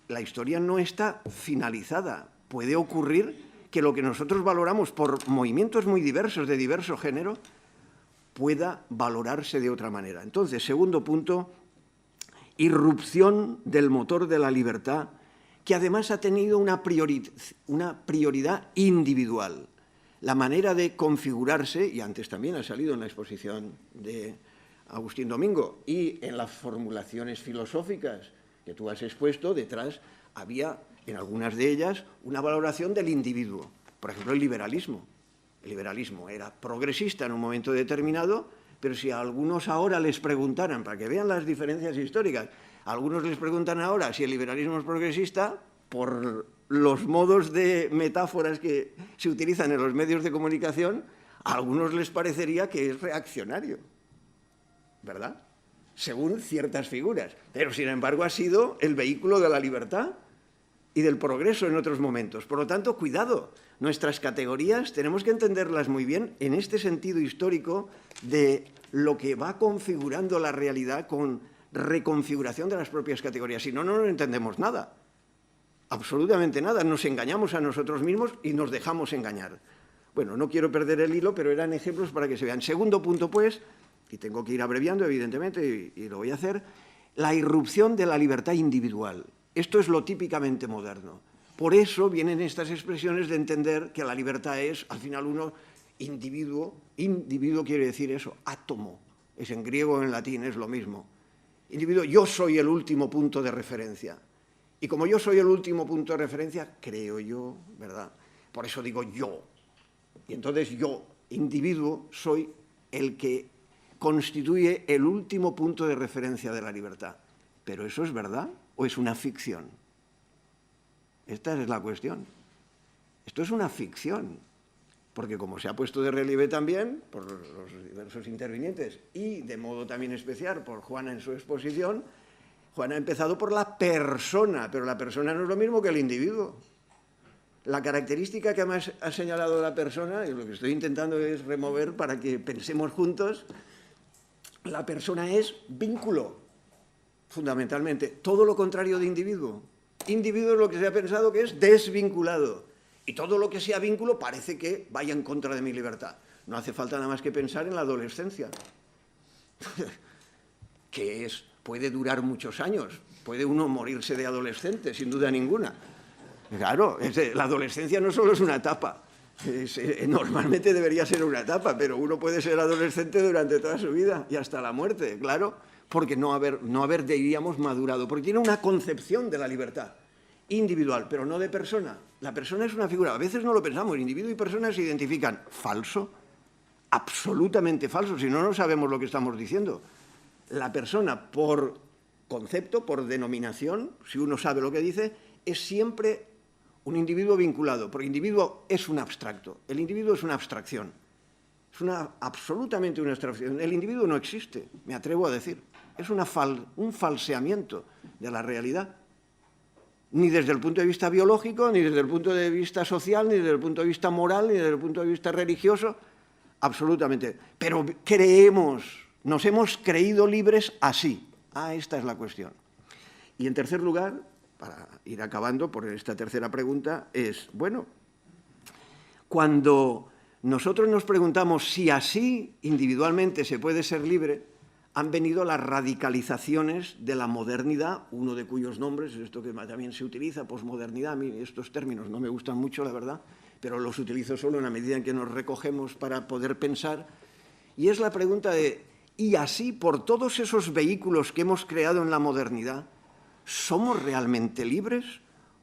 La historia no está finalizada. Puede ocurrir que lo que nosotros valoramos por movimientos muy diversos, de diverso género, pueda valorarse de otra manera. Entonces, segundo punto, irrupción del motor de la libertad, que además ha tenido una prioridad individual. La manera de configurarse, y antes también ha salido en la exposición de Agustín Domingo, y en las formulaciones filosóficas que tú has expuesto, detrás había, en algunas de ellas, una valoración del individuo. Por ejemplo, el liberalismo. El liberalismo era progresista en un momento determinado, pero si a algunos ahora les preguntaran, para que vean las diferencias históricas, a algunos les preguntan ahora si el liberalismo es progresista, por los modos de metáforas que se utilizan en los medios de comunicación, a algunos les parecería que es reaccionario, ¿verdad? Según ciertas figuras. Pero, sin embargo, ha sido el vehículo de la libertad y del progreso en otros momentos. Por lo tanto, cuidado, nuestras categorías tenemos que entenderlas muy bien en este sentido histórico de lo que va configurando la realidad con reconfiguración de las propias categorías. Si no, no entendemos nada, absolutamente nada. Nos engañamos a nosotros mismos y nos dejamos engañar. Bueno, no quiero perder el hilo, pero eran ejemplos para que se vean. Segundo punto, pues, y tengo que ir abreviando, evidentemente, y lo voy a hacer, la irrupción de la libertad individual. Esto es lo típicamente moderno. Por eso vienen estas expresiones de entender que la libertad es, al final, uno individuo. Individuo quiere decir eso, átomo. Es en griego o en latín, es lo mismo. Individuo, yo soy el último punto de referencia. Y como yo soy el último punto de referencia, creo yo, ¿verdad? Por eso digo yo. Y entonces yo, individuo, soy el que constituye el último punto de referencia de la libertad. ¿Pero eso es verdad o es una ficción? Esta es la cuestión. Esto es una ficción, porque como se ha puesto de relieve también por los diversos intervinientes y de modo también especial por Juana en su exposición, Juana ha empezado por la persona, pero la persona no es lo mismo que el individuo. La característica que más ha señalado la persona, y lo que estoy intentando es remover para que pensemos juntos, la persona es vínculo, fundamentalmente, todo lo contrario de individuo. Individuo es lo que se ha pensado que es desvinculado, y todo lo que sea vínculo parece que vaya en contra de mi libertad. No hace falta nada más que pensar en la adolescencia, que puede durar muchos años, puede uno morirse de adolescente, sin duda ninguna. Claro, la adolescencia no solo es una etapa, normalmente debería ser una etapa, pero uno puede ser adolescente durante toda su vida y hasta la muerte, claro, porque no haber diríamos, madurado, porque tiene una concepción de la libertad individual, pero no de persona. La persona es una figura, a veces no lo pensamos, individuo y persona se identifican. Falso, absolutamente falso, si no, no sabemos lo que estamos diciendo. La persona, por concepto, por denominación, si uno sabe lo que dice, es siempre un individuo vinculado, porque individuo es un abstracto, el individuo es una abstracción, es absolutamente una abstracción. El individuo no existe, me atrevo a decir, es un falseamiento de la realidad, ni desde el punto de vista biológico, ni desde el punto de vista social, ni desde el punto de vista moral, ni desde el punto de vista religioso, absolutamente. Pero nos hemos creído libres así. Esta es la cuestión. Y en tercer lugar, para ir acabando por esta tercera pregunta, es, bueno, cuando nosotros nos preguntamos si así individualmente se puede ser libre, han venido las radicalizaciones de la modernidad, uno de cuyos nombres, esto que también se utiliza, posmodernidad. A mí estos términos no me gustan mucho, la verdad, pero los utilizo solo en la medida en que nos recogemos para poder pensar. Y es la pregunta de, ¿y así por todos esos vehículos que hemos creado en la modernidad, somos realmente libres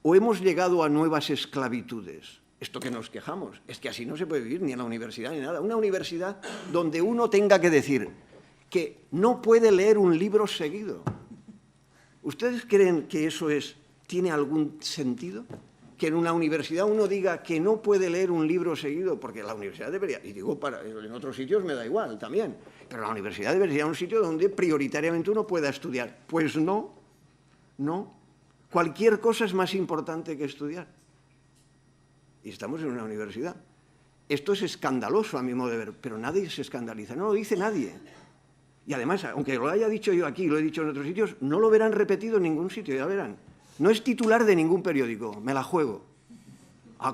o hemos llegado a nuevas esclavitudes? Esto que nos quejamos, es que así no se puede vivir ni en la universidad ni nada. Una universidad donde uno tenga que decir que no puede leer un libro seguido. ¿Ustedes creen que eso tiene algún sentido? Que en una universidad uno diga que no puede leer un libro seguido, porque la universidad debería, y digo, en otros sitios me da igual también, pero la universidad debería ser un sitio donde prioritariamente uno pueda estudiar. Pues no. Cualquier cosa es más importante que estudiar. Y estamos en una universidad. Esto es escandaloso a mi modo de ver, pero nadie se escandaliza, no lo dice nadie. Y además, aunque lo haya dicho yo aquí, lo he dicho en otros sitios, no lo verán repetido en ningún sitio, ya verán. No es titular de ningún periódico, me la juego.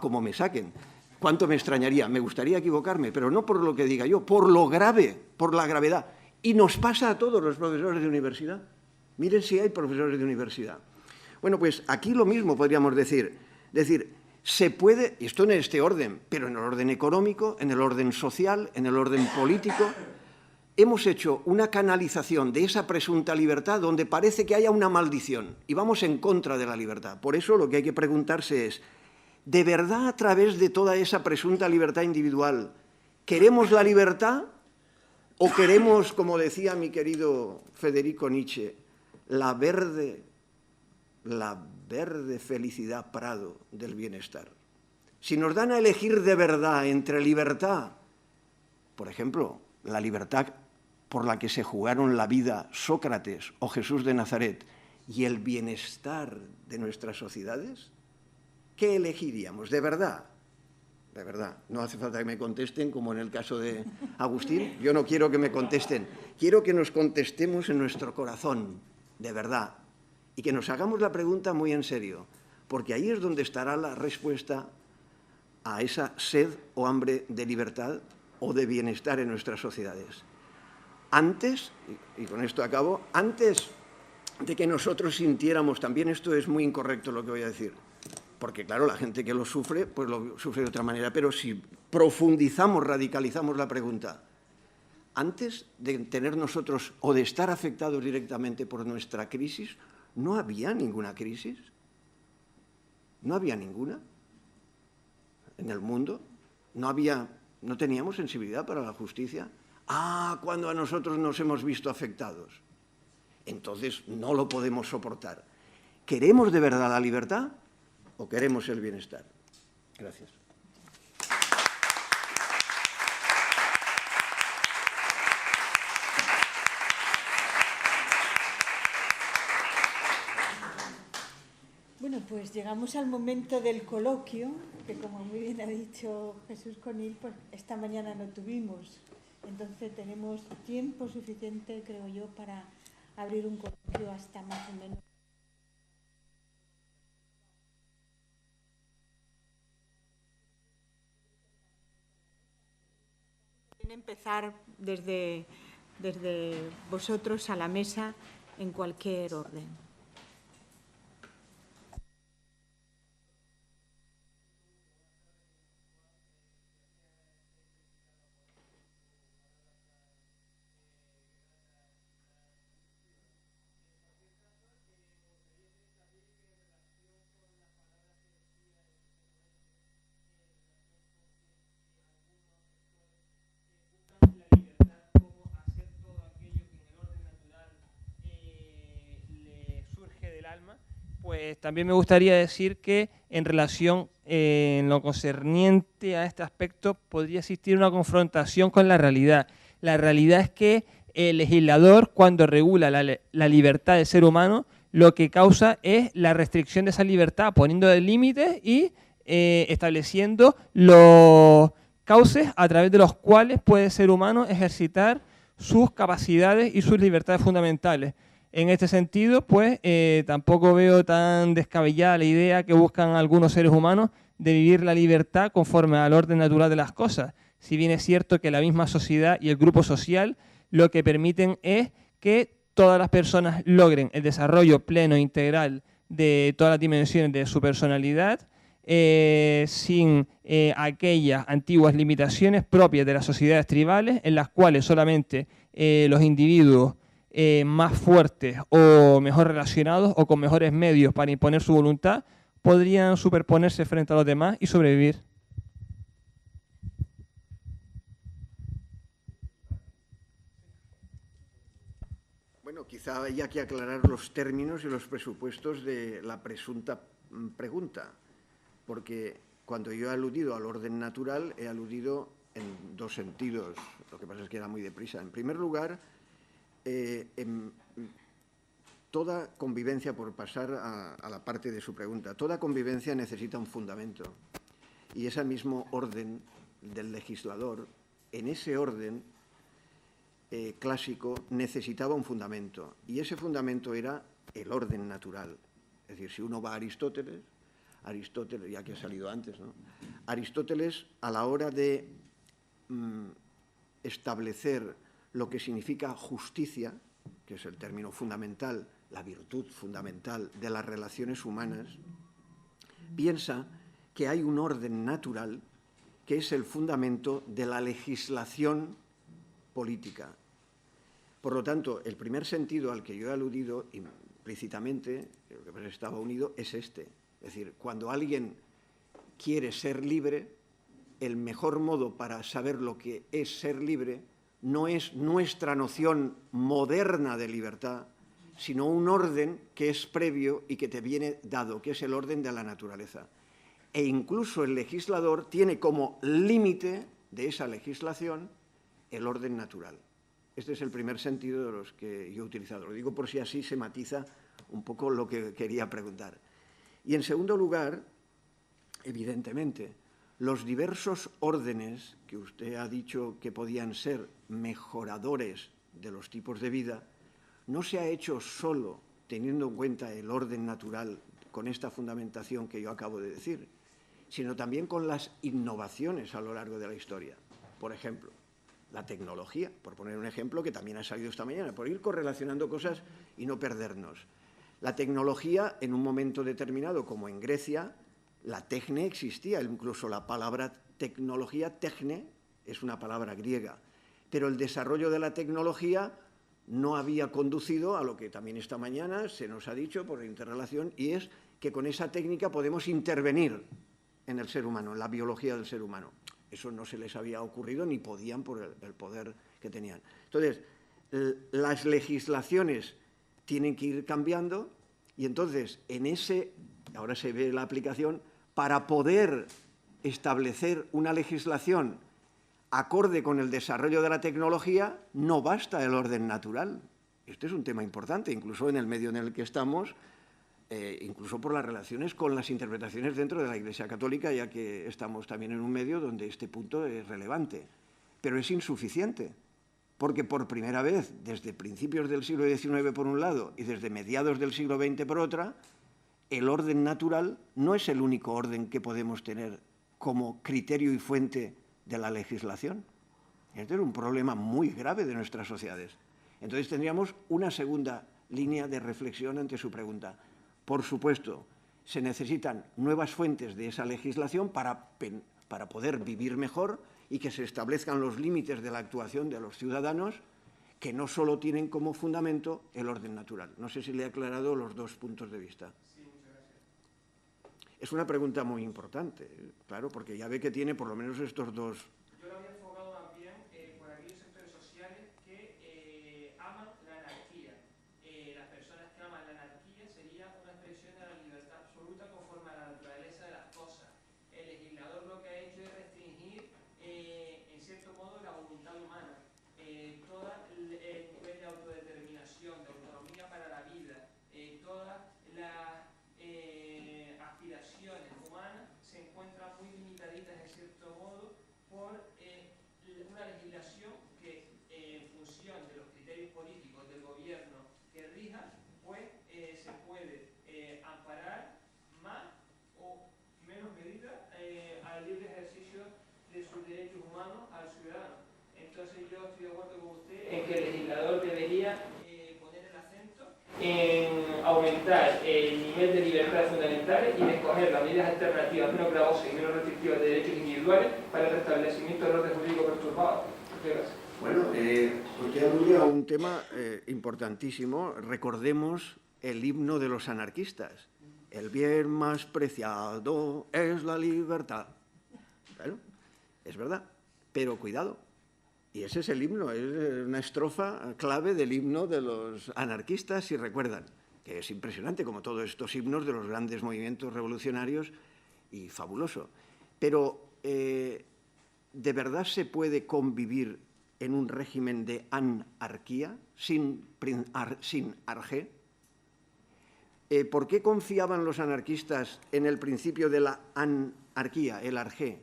Como me saquen. ¿Cuánto me extrañaría? Me gustaría equivocarme, pero no por lo que diga yo, por lo grave, por la gravedad. Y nos pasa a todos los profesores de universidad. Miren si hay profesores de universidad. Bueno, pues aquí lo mismo podríamos decir. Se puede, y esto en este orden, pero en el orden económico, en el orden social, en el orden político, hemos hecho una canalización de esa presunta libertad donde parece que haya una maldición y vamos en contra de la libertad. Por eso lo que hay que preguntarse es, ¿de verdad a través de toda esa presunta libertad individual queremos la libertad o queremos, como decía mi querido Federico Nietzsche, la verde felicidad prado del bienestar? Si nos dan a elegir de verdad entre libertad, por ejemplo, la libertad por la que se jugaron la vida Sócrates o Jesús de Nazaret y el bienestar de nuestras sociedades, ¿qué elegiríamos? De verdad, no hace falta que me contesten como en el caso de Agustín, yo no quiero que me contesten, quiero que nos contestemos en nuestro corazón, de verdad, y que nos hagamos la pregunta muy en serio, porque ahí es donde estará la respuesta a esa sed o hambre de libertad o de bienestar en nuestras sociedades. Antes, y con esto acabo, antes de que nosotros sintiéramos, también esto es muy incorrecto lo que voy a decir, porque claro, la gente que lo sufre, pues lo sufre de otra manera, pero si profundizamos, radicalizamos la pregunta, antes de tener nosotros o de estar afectados directamente por nuestra crisis, ¿no había ninguna crisis? ¿No había ninguna en el mundo? ¿No teníamos sensibilidad para la justicia? Cuando a nosotros nos hemos visto afectados. Entonces no lo podemos soportar. ¿Queremos de verdad la libertad o queremos el bienestar? Gracias. Bueno, pues llegamos al momento del coloquio, que como muy bien ha dicho Jesús Conil, pues esta mañana no tuvimos. Entonces tenemos tiempo suficiente, creo yo, para abrir un coloquio hasta más o menos. Empezar desde vosotros a la mesa en cualquier orden. Pues también me gustaría decir que en relación, en lo concerniente a este aspecto, podría existir una confrontación con la realidad. La realidad es que el legislador, cuando regula la libertad del ser humano, lo que causa es la restricción de esa libertad, poniendo límites y estableciendo los cauces a través de los cuales puede el ser humano ejercitar sus capacidades y sus libertades fundamentales. En este sentido, pues tampoco veo tan descabellada la idea que buscan algunos seres humanos de vivir la libertad conforme al orden natural de las cosas. Si bien es cierto que la misma sociedad y el grupo social lo que permiten es que todas las personas logren el desarrollo pleno e integral de todas las dimensiones de su personalidad, sin aquellas antiguas limitaciones propias de las sociedades tribales, en las cuales solamente los individuos más fuertes o mejor relacionados o con mejores medios para imponer su voluntad podrían superponerse frente a los demás y sobrevivir. Bueno, quizá haya que aclarar los términos y los presupuestos de la presunta pregunta, porque cuando yo he aludido al orden natural, he aludido en dos sentidos. Lo que pasa es que era muy deprisa. En primer lugar, toda convivencia, por pasar a la parte de su pregunta, toda convivencia necesita un fundamento. Y ese mismo orden del legislador, en ese orden clásico, necesitaba un fundamento. Y ese fundamento era el orden natural. Es decir, si uno va a Aristóteles, ya que ha salido antes, ¿no? Aristóteles, a la hora de establecer lo que significa justicia, que es el término fundamental, la virtud fundamental de las relaciones humanas, piensa que hay un orden natural que es el fundamento de la legislación política. Por lo tanto, el primer sentido al que yo he aludido implícitamente, lo que estaba unido, es este. Es decir, cuando alguien quiere ser libre, el mejor modo para saber lo que es ser libre no es nuestra noción moderna de libertad, sino un orden que es previo y que te viene dado, que es el orden de la naturaleza. E incluso el legislador tiene como límite de esa legislación el orden natural. Este es el primer sentido de los que yo he utilizado. Lo digo por si así se matiza un poco lo que quería preguntar. Y en segundo lugar, evidentemente, los diversos órdenes que usted ha dicho que podían ser mejoradores de los tipos de vida, no se ha hecho solo teniendo en cuenta el orden natural con esta fundamentación que yo acabo de decir, sino también con las innovaciones a lo largo de la historia. Por ejemplo, la tecnología, por poner un ejemplo que también ha salido esta mañana, por ir correlacionando cosas y no perdernos. La tecnología, en un momento determinado, como en Grecia, la tecne existía, incluso la palabra tecnología, tecne, es una palabra griega, pero el desarrollo de la tecnología no había conducido a lo que también esta mañana se nos ha dicho por interrelación, y es que con esa técnica podemos intervenir en el ser humano, en la biología del ser humano. Eso no se les había ocurrido ni podían por el poder que tenían. Entonces, las legislaciones tienen que ir cambiando y entonces en ese, ahora se ve la aplicación, para poder establecer una legislación acorde con el desarrollo de la tecnología, no basta el orden natural. Este es un tema importante, incluso en el medio en el que estamos, incluso por las relaciones con las interpretaciones dentro de la Iglesia Católica, ya que estamos también en un medio donde este punto es relevante. Pero es insuficiente, porque por primera vez, desde principios del siglo XIX por un lado y desde mediados del siglo XX por otra, el orden natural no es el único orden que podemos tener como criterio y fuente de la legislación. Este es un problema muy grave de nuestras sociedades. Entonces tendríamos una segunda línea de reflexión ante su pregunta. Por supuesto, se necesitan nuevas fuentes de esa legislación para poder vivir mejor y que se establezcan los límites de la actuación de los ciudadanos, que no solo tienen como fundamento el orden natural. No sé si le he aclarado los dos puntos de vista. Sí, muchas gracias. Es una pregunta muy importante, claro, porque ya ve que tiene por lo menos estos dos. Yo lo había enfocado más bien por aquellos sectores sociales que aman la anarquía. Las personas que aman la anarquía sería una expresión de la libertad absoluta conforme a la naturaleza de las cosas. El legislador lo que ha hecho es restringir, en cierto modo, la voluntad humana. Todo el nivel de autodeterminación, de autonomía para la vida, todas las aspiraciones humanas se encuentran muy limitaditas, en cierto modo, por no estoy de acuerdo con usted en que el legislador debería poner el acento en aumentar el nivel de libertades fundamentales y de escoger las medidas alternativas menos gravosas y menos restrictivas de derechos individuales para el restablecimiento del orden jurídico perturbado. Bueno, usted alude a un tema importantísimo. Recordemos el himno de los anarquistas. El bien más preciado es la libertad. Bueno, es verdad, pero cuidado. Y ese es el himno, es una estrofa clave del himno de los anarquistas, si recuerdan, que es impresionante, como todos estos himnos de los grandes movimientos revolucionarios, y fabuloso. Pero, ¿de verdad se puede convivir en un régimen de anarquía sin arjé? ¿Por qué confiaban los anarquistas en el principio de la anarquía, el arjé?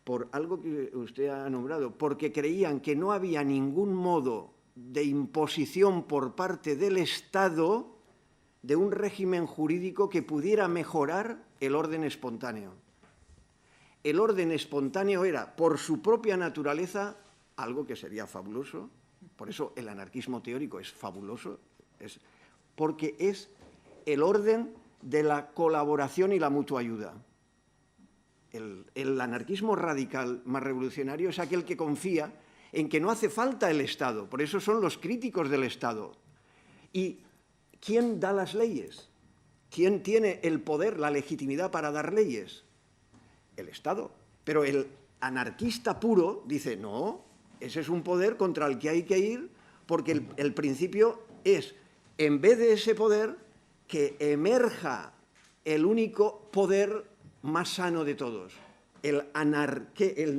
Por algo que usted ha nombrado, porque creían que no había ningún modo de imposición por parte del Estado de un régimen jurídico que pudiera mejorar el orden espontáneo. El orden espontáneo era, por su propia naturaleza, algo que sería fabuloso. Por eso el anarquismo teórico es fabuloso, porque es el orden de la colaboración y la mutua ayuda. El anarquismo radical más revolucionario es aquel que confía en que no hace falta el Estado, por eso son los críticos del Estado. ¿Y quién da las leyes? ¿Quién tiene el poder, la legitimidad para dar leyes? El Estado. Pero el anarquista puro dice, no, ese es un poder contra el que hay que ir, porque el principio es, en vez de ese poder, que emerja el único poder más sano de todos, el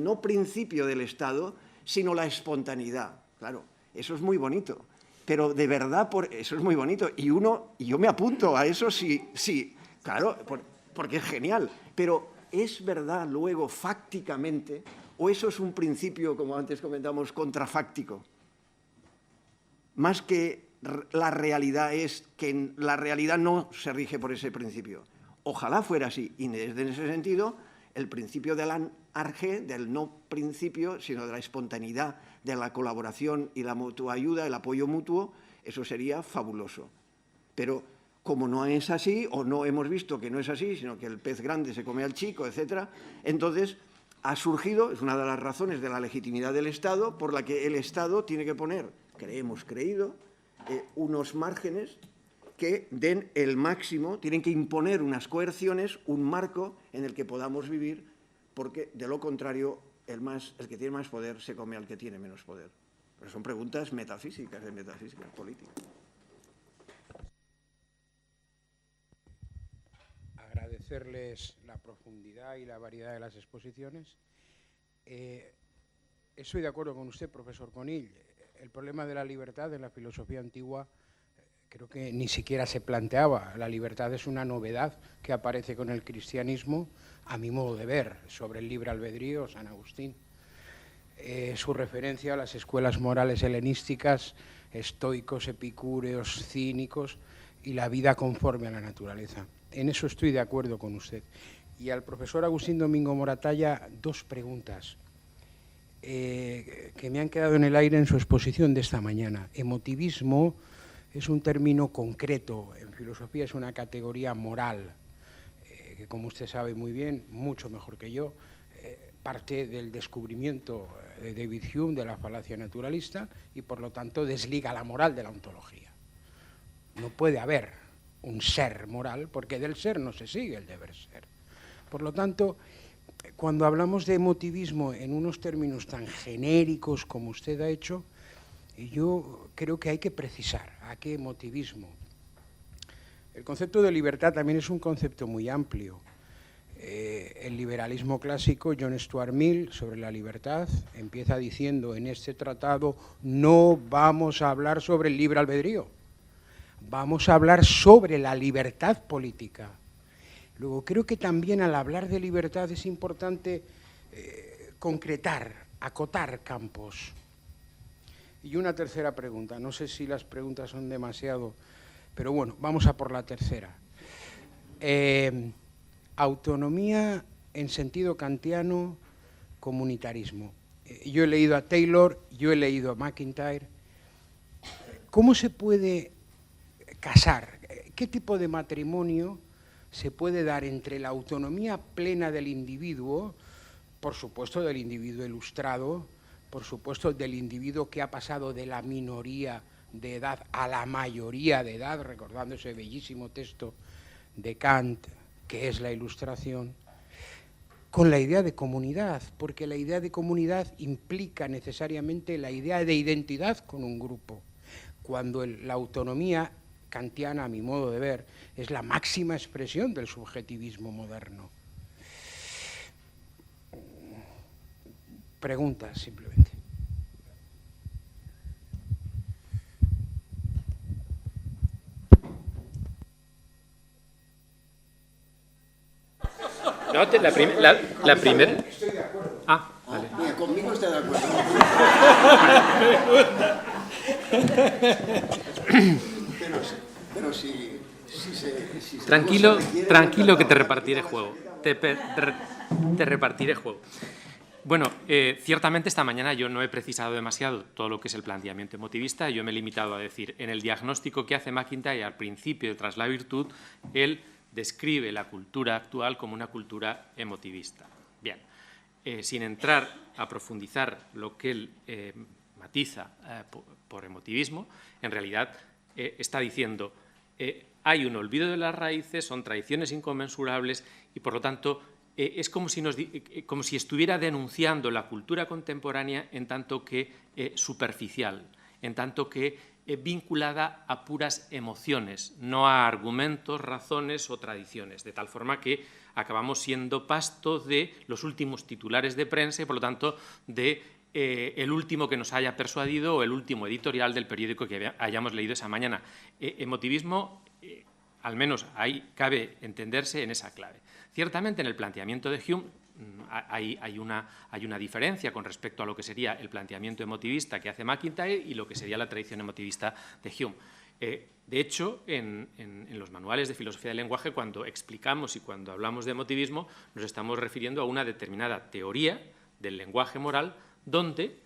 no principio del Estado, sino la espontaneidad. Claro, eso es muy bonito, pero de verdad eso es muy bonito, y yo me apunto a eso, sí, claro, porque es genial, pero ¿es verdad luego fácticamente o eso es un principio, como antes comentamos, contrafáctico? Más que la realidad es que la realidad no se rige por ese principio. Ojalá fuera así, y desde ese sentido, el principio del anarjé, del no principio, sino de la espontaneidad, de la colaboración y la mutua ayuda, el apoyo mutuo, eso sería fabuloso. Pero como no es así, o no hemos visto que no es así, sino que el pez grande se come al chico, etc., entonces ha surgido, es una de las razones de la legitimidad del Estado, por la que el Estado tiene que poner, hemos creído, unos márgenes que den el máximo, tienen que imponer unas coerciones, un marco en el que podamos vivir, porque de lo contrario el que tiene más poder se come al que tiene menos poder. Pero son preguntas metafísicas, de metafísica política. Agradecerles la profundidad y la variedad de las exposiciones. Estoy de acuerdo con usted, profesor Conill. El problema de la libertad en la filosofía antigua creo que ni siquiera se planteaba. La libertad es una novedad que aparece con el cristianismo, a mi modo de ver, sobre el libre albedrío, San Agustín. Su referencia a las escuelas morales helenísticas, estoicos, epicúreos, cínicos, y la vida conforme a la naturaleza. En eso estoy de acuerdo con usted. Y al profesor Agustín Domingo Moratalla, dos preguntas que me han quedado en el aire en su exposición de esta mañana. Emotivismo es un término concreto, en filosofía es una categoría moral, que como usted sabe muy bien, mucho mejor que yo, parte del descubrimiento de David Hume de la falacia naturalista y por lo tanto desliga la moral de la ontología. No puede haber un ser moral porque del ser no se sigue el deber ser. Por lo tanto, cuando hablamos de emotivismo en unos términos tan genéricos como usted ha hecho, yo creo que hay que precisar a qué emotivismo. El concepto de libertad también es un concepto muy amplio. El liberalismo clásico, John Stuart Mill, sobre la libertad, empieza diciendo en este tratado no vamos a hablar sobre el libre albedrío, vamos a hablar sobre la libertad política. Luego, creo que también al hablar de libertad es importante concretar, acotar campos. Y una tercera pregunta, no sé si las preguntas son demasiado, pero bueno, vamos a por la tercera. Autonomía en sentido kantiano, comunitarismo. yo he leído a Taylor, yo he leído a MacIntyre. ¿Cómo se puede casar? ¿Qué tipo de matrimonio se puede dar entre la autonomía plena del individuo, por supuesto del individuo ilustrado, por supuesto del individuo que ha pasado de la minoría de edad a la mayoría de edad, recordando ese bellísimo texto de Kant, que es la Ilustración, con la idea de comunidad, porque la idea de comunidad implica necesariamente la idea de identidad con un grupo, cuando la autonomía kantiana, a mi modo de ver, es la máxima expresión del subjetivismo moderno. Preguntas, simplemente. No, la primera... Estoy de acuerdo. Ah, vale. Mira, conmigo está de acuerdo. Pero si Tranquilo, tranquilo que te repartiré juego. Te repartiré juego. Bueno, ciertamente esta mañana yo no he precisado demasiado todo lo que es el planteamiento emotivista. Yo me he limitado a decir, en el diagnóstico que hace MacIntyre al principio de Tras la virtud, él describe la cultura actual como una cultura emotivista. Bien, sin entrar a profundizar lo que él matiza por emotivismo, en realidad está diciendo hay un olvido de las raíces, son tradiciones inconmensurables y, por lo tanto, es como si estuviera denunciando la cultura contemporánea en tanto que superficial, en tanto que vinculada a puras emociones, no a argumentos, razones o tradiciones, de tal forma que acabamos siendo pasto de los últimos titulares de prensa y, por lo tanto, de el último que nos haya persuadido o el último editorial del periódico que hayamos leído esa mañana. Emotivismo, al menos ahí cabe entenderse en esa clave. Ciertamente, en el planteamiento de Hume hay una diferencia con respecto a lo que sería el planteamiento emotivista que hace MacIntyre y lo que sería la tradición emotivista de Hume. De hecho, en los manuales de filosofía del lenguaje, cuando explicamos y cuando hablamos de emotivismo, nos estamos refiriendo a una determinada teoría del lenguaje moral donde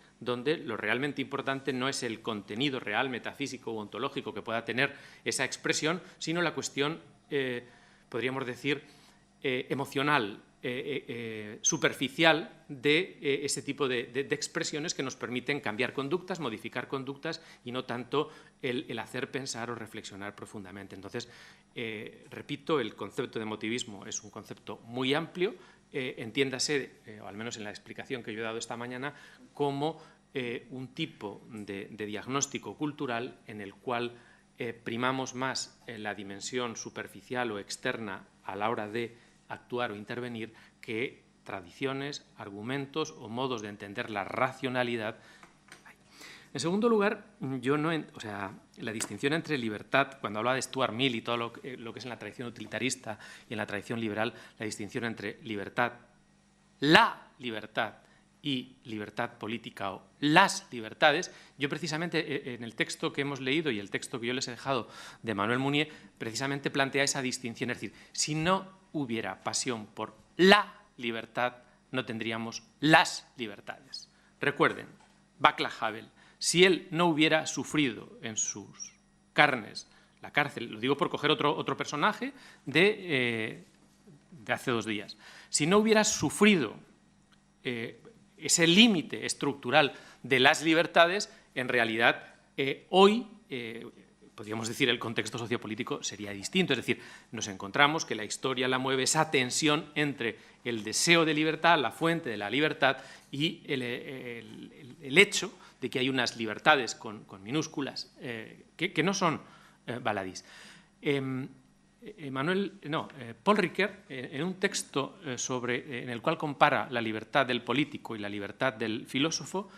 lo realmente importante no es el contenido real, metafísico o ontológico que pueda tener esa expresión, sino la cuestión, podríamos decir, emocional, superficial de ese tipo de expresiones que nos permiten cambiar conductas, modificar conductas y no tanto el hacer pensar o reflexionar profundamente. Entonces, repito, el concepto de emotivismo es un concepto muy amplio, entiéndase, o al menos en la explicación que yo he dado esta mañana, como un tipo de diagnóstico cultural en el cual primamos más la dimensión superficial o externa a la hora de actuar o intervenir que tradiciones, argumentos o modos de entender la racionalidad. En segundo lugar, la distinción entre libertad, cuando habla de Stuart Mill y todo lo que es en la tradición utilitarista y en la tradición liberal, la distinción entre libertad, la libertad y libertad política o las libertades, yo precisamente en el texto que hemos leído y el texto que yo les he dejado de Manuel Munier, precisamente plantea esa distinción, es decir, si no hubiera pasión por la libertad, no tendríamos las libertades. Recuerden, Václav Havel, si él no hubiera sufrido en sus carnes la cárcel, lo digo por coger otro personaje de hace 2 días, si no hubiera sufrido ese límite estructural de las libertades, en realidad hoy, podríamos decir, el contexto sociopolítico sería distinto. Es decir, nos encontramos que la historia la mueve esa tensión entre el deseo de libertad, la fuente de la libertad, y el hecho de que hay unas libertades con minúsculas que no son baladís. Paul Ricoeur, en un texto en el cual compara la libertad del político y la libertad del filósofo,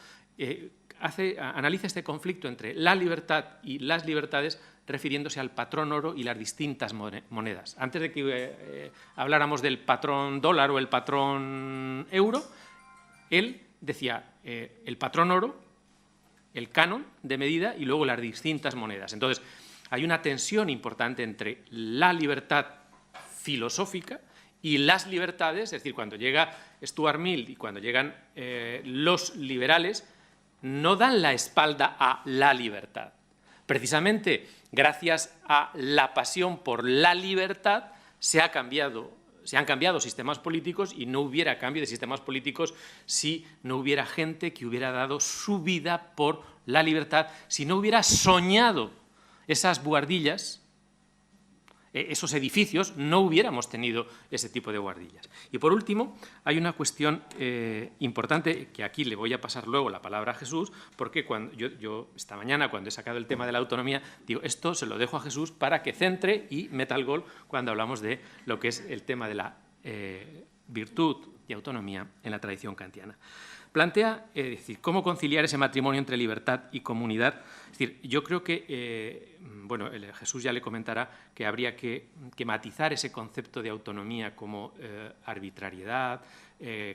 analiza este conflicto entre la libertad y las libertades refiriéndose al patrón oro y las distintas monedas. Antes de que habláramos del patrón dólar o el patrón euro, él decía el patrón oro, el canon de medida y luego las distintas monedas. Entonces, hay una tensión importante entre la libertad filosófica Y las libertades, es decir, cuando llega Stuart Mill y cuando llegan los liberales, no dan la espalda a la libertad. Precisamente gracias a la pasión por la libertad se han cambiado sistemas políticos, y no hubiera cambio de sistemas políticos si no hubiera gente que hubiera dado su vida por la libertad, si no hubiera soñado esas buhardillas, esos edificios, no hubiéramos tenido ese tipo de buhardillas. Y por último, hay una cuestión importante, que aquí le voy a pasar luego la palabra a Jesús, porque cuando yo esta mañana, cuando he sacado el tema de la autonomía, digo, esto se lo dejo a Jesús para que centre y meta el gol cuando hablamos de lo que es el tema de la virtud y autonomía en la tradición kantiana. Plantea, decir, cómo conciliar ese matrimonio entre libertad y comunidad. Es decir, yo creo que, bueno, Jesús ya le comentará que habría que matizar ese concepto de autonomía como arbitrariedad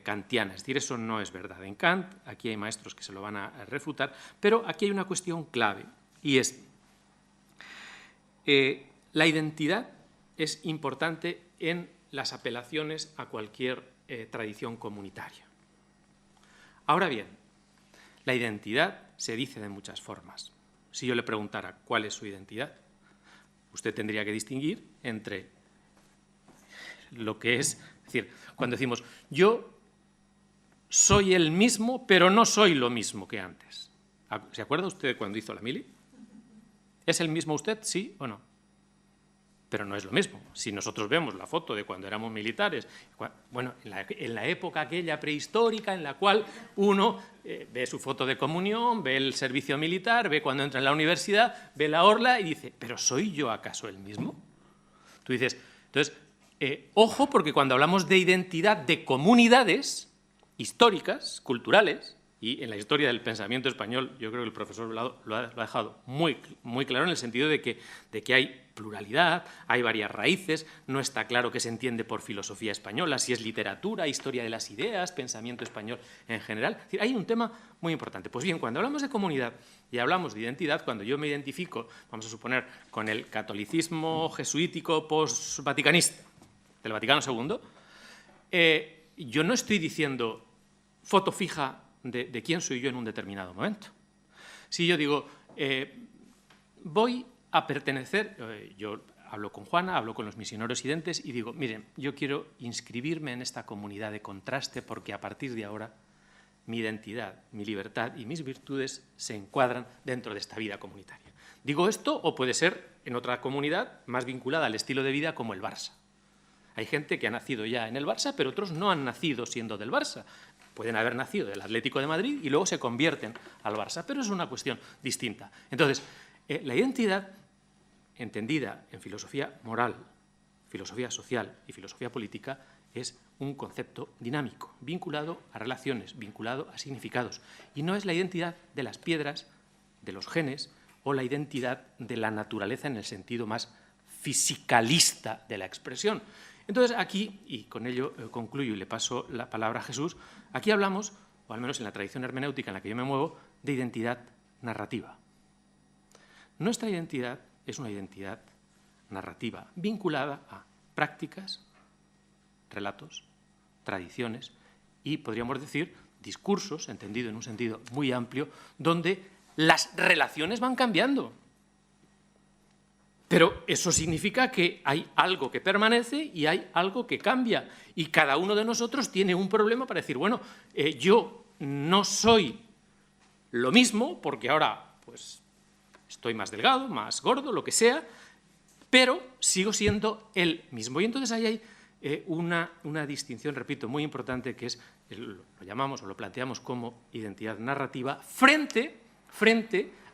kantiana. Es decir, eso no es verdad en Kant, aquí hay maestros que se lo van a refutar, pero aquí hay una cuestión clave, y es la identidad es importante en las apelaciones a cualquier tradición comunitaria. Ahora bien, la identidad se dice de muchas formas. Si yo le preguntara cuál es su identidad, usted tendría que distinguir entre lo que es decir, cuando decimos yo soy el mismo, pero no soy lo mismo que antes. ¿Se acuerda usted de cuando hizo la mili? ¿Es el mismo usted, sí o no? Pero no es lo mismo. Si nosotros vemos la foto de cuando éramos militares, bueno, en la época aquella prehistórica en la cual uno ve su foto de comunión, ve el servicio militar, ve cuando entra en la universidad, ve la orla y dice, ¿pero soy yo acaso el mismo? Tú dices, entonces, ojo, porque cuando hablamos de identidad de comunidades históricas, culturales, y en la historia del pensamiento español, yo creo que el profesor Velado lo ha dejado muy claro, en el sentido de que hay pluralidad, hay varias raíces, no está claro qué se entiende por filosofía española, si es literatura, historia de las ideas, pensamiento español en general. Es decir, hay un tema muy importante. Pues bien, cuando hablamos de comunidad y hablamos de identidad, cuando yo me identifico, vamos a suponer, con el catolicismo jesuítico post-vaticanista del Vaticano II, yo no estoy diciendo foto fija de quién soy yo en un determinado momento. Si yo digo, voy a pertenecer, yo hablo con Juana, hablo con los misioneros identes y digo, miren, yo quiero inscribirme en esta comunidad de contraste porque a partir de ahora mi identidad, mi libertad y mis virtudes se encuadran dentro de esta vida comunitaria. Digo esto, o puede ser en otra comunidad más vinculada al estilo de vida como el Barça. Hay gente que ha nacido ya en el Barça, pero otros no han nacido siendo del Barça. Pueden haber nacido del Atlético de Madrid y luego se convierten al Barça, pero es una cuestión distinta. Entonces, la identidad, entendida en filosofía moral, filosofía social y filosofía política, es un concepto dinámico, vinculado a relaciones, vinculado a significados. Y no es la identidad de las piedras, de los genes, o la identidad de la naturaleza en el sentido más fisicalista de la expresión. Entonces, aquí, y con ello concluyo y le paso la palabra a Jesús, aquí hablamos, o al menos en la tradición hermenéutica en la que yo me muevo, de identidad narrativa. Nuestra identidad es una identidad narrativa vinculada a prácticas, relatos, tradiciones y, podríamos decir, discursos, entendido en un sentido muy amplio, donde las relaciones van cambiando. Pero eso significa que hay algo que permanece y hay algo que cambia. Y cada uno de nosotros tiene un problema para decir, bueno, yo no soy lo mismo porque ahora pues, estoy más delgado, más gordo, lo que sea, pero sigo siendo el mismo. Y entonces ahí hay una distinción, repito, muy importante, que es, lo llamamos o lo planteamos como identidad narrativa, frente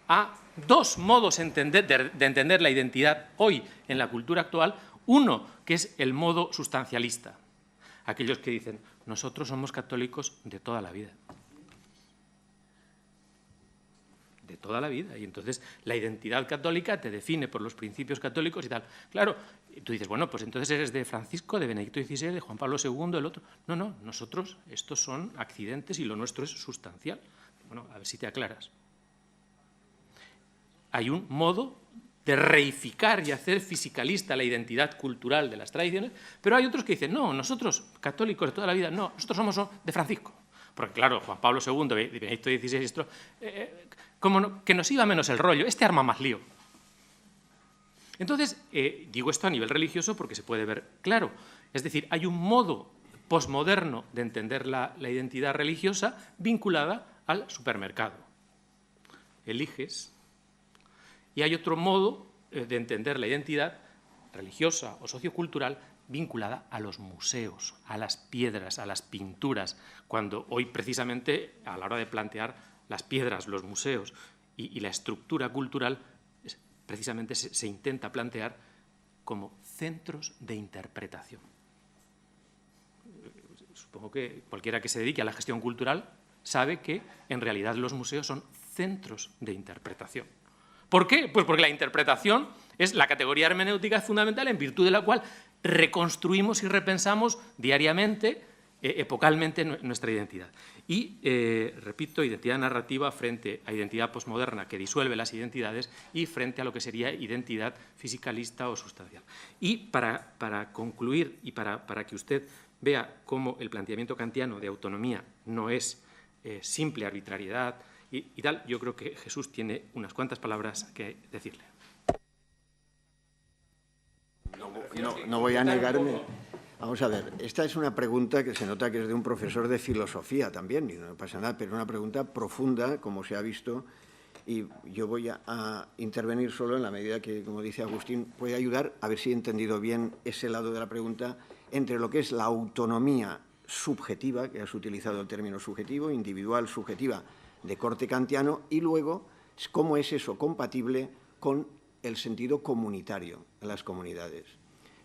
a dos modos de entender la identidad hoy en la cultura actual. Uno, que es el modo sustancialista. Aquellos que dicen, nosotros somos católicos de toda la vida. De toda la vida. Y entonces la identidad católica te define por los principios católicos y tal. Claro, tú dices, bueno, pues entonces eres de Francisco, de Benedicto XVI, de Juan Pablo II, el otro. No, nosotros, estos son accidentes y lo nuestro es sustancial. Bueno, a ver si te aclaras. Hay un modo de reificar y hacer fisicalista la identidad cultural de las tradiciones, pero hay otros que dicen, no, nosotros, católicos de toda la vida, no, nosotros somos de Francisco. Porque claro, Juan Pablo II, Benedicto XVI, esto, que nos iba menos el rollo, este arma más lío. Entonces, digo esto a nivel religioso porque se puede ver claro. Es decir, hay un modo posmoderno de entender la identidad religiosa vinculada al supermercado. Eliges. Y hay otro modo de entender la identidad religiosa o sociocultural vinculada a los museos, a las piedras, a las pinturas, cuando hoy precisamente a la hora de plantear las piedras, los museos y la estructura cultural, precisamente se intenta plantear como centros de interpretación. Supongo que cualquiera que se dedique a la gestión cultural sabe que en realidad los museos son centros de interpretación. ¿Por qué? Pues porque la interpretación es la categoría hermenéutica fundamental en virtud de la cual reconstruimos y repensamos diariamente, epocalmente, nuestra identidad. Y, repito, identidad narrativa frente a identidad posmoderna que disuelve las identidades y frente a lo que sería identidad fisicalista o sustancial. Y para concluir y para que usted vea cómo el planteamiento kantiano de autonomía no es simple arbitrariedad y tal, yo creo que Jesús tiene unas cuantas palabras que decirle. No voy a negarme. Vamos a ver, esta es una pregunta que se nota que es de un profesor de filosofía también, y no pasa nada, pero una pregunta profunda, como se ha visto, y yo voy a intervenir solo en la medida que, como dice Agustín, puede ayudar a ver si he entendido bien ese lado de la pregunta entre lo que es la autonomía subjetiva, que has utilizado el término subjetivo, individual, subjetiva, de corte kantiano, y luego cómo es eso compatible con el sentido comunitario en las comunidades.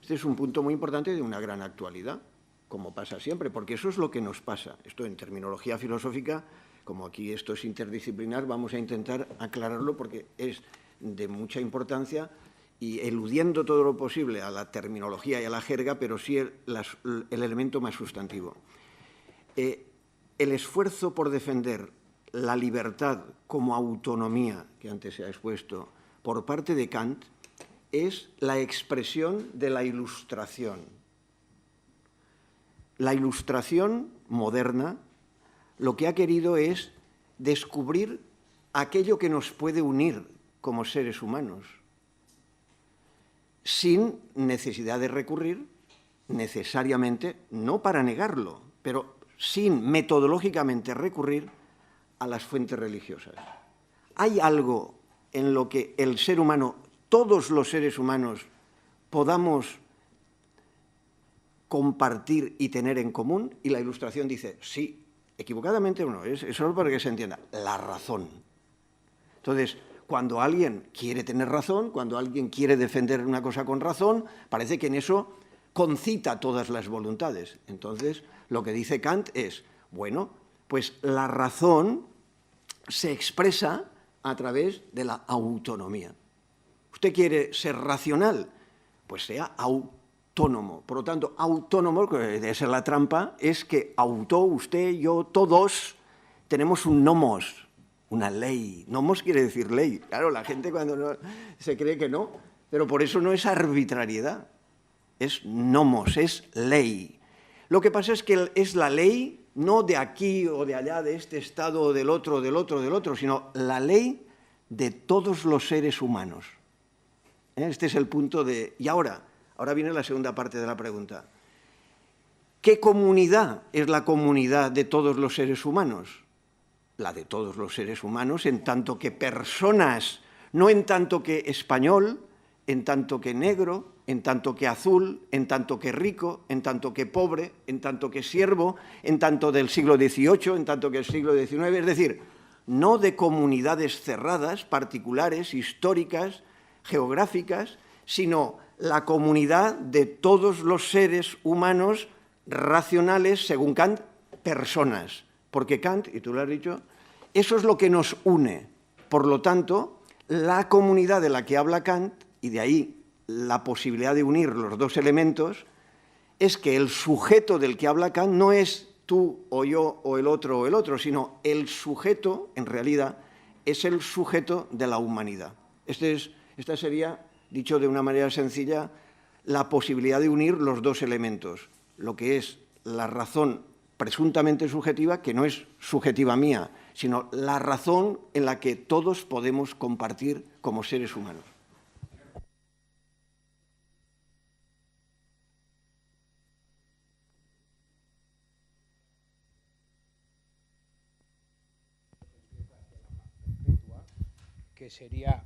Este es un punto muy importante de una gran actualidad, como pasa siempre, porque eso es lo que nos pasa. Esto en terminología filosófica, como aquí esto es interdisciplinar, vamos a intentar aclararlo porque es de mucha importancia y eludiendo todo lo posible a la terminología y a la jerga, pero sí el elemento más sustantivo. El esfuerzo por defender la libertad como autonomía, que antes se ha expuesto, por parte de Kant, es la expresión de la Ilustración. La Ilustración moderna lo que ha querido es descubrir aquello que nos puede unir como seres humanos, sin necesidad de recurrir necesariamente, no para negarlo, pero sin metodológicamente recurrir a las fuentes religiosas. Hay algo en lo que el ser humano, todos los seres humanos, podamos compartir y tener en común, y la Ilustración dice, sí, equivocadamente o no, es solo para que se entienda, la razón. Entonces, cuando alguien quiere tener razón, cuando alguien quiere defender una cosa con razón, parece que en eso concita todas las voluntades. Entonces, lo que dice Kant es, bueno, pues la razón se expresa a través de la autonomía. ¿Usted quiere ser racional? Pues sea autónomo. Por lo tanto, autónomo, que debe ser la trampa, es que usted, yo, todos tenemos un nomos, una ley. Nomos quiere decir ley. Claro, la gente cuando no, se cree que no, pero por eso no es arbitrariedad, es nomos, es ley. Lo que pasa es que es la ley no de aquí o de allá, de este estado o del otro, sino la ley de todos los seres humanos. Este es el punto de... Y ahora viene la segunda parte de la pregunta. ¿Qué comunidad es la comunidad de todos los seres humanos? La de todos los seres humanos en tanto que personas, no en tanto que español, en tanto que negro, en tanto que azul, en tanto que rico, en tanto que pobre, en tanto que siervo, en tanto del siglo XVIII, en tanto que el siglo XIX, es decir, no de comunidades cerradas, particulares, históricas, geográficas, sino la comunidad de todos los seres humanos racionales, según Kant, personas. Porque Kant, y tú lo has dicho, eso es lo que nos une. Por lo tanto, la comunidad de la que habla Kant, y de ahí la posibilidad de unir los dos elementos, es que el sujeto del que habla Kant no es tú o yo o el otro, sino el sujeto, en realidad, es el sujeto de la humanidad. Este es Esta sería, dicho de una manera sencilla, la posibilidad de unir los dos elementos, lo que es la razón presuntamente subjetiva, que no es subjetiva mía, sino la razón en la que todos podemos compartir como seres humanos. Que sería,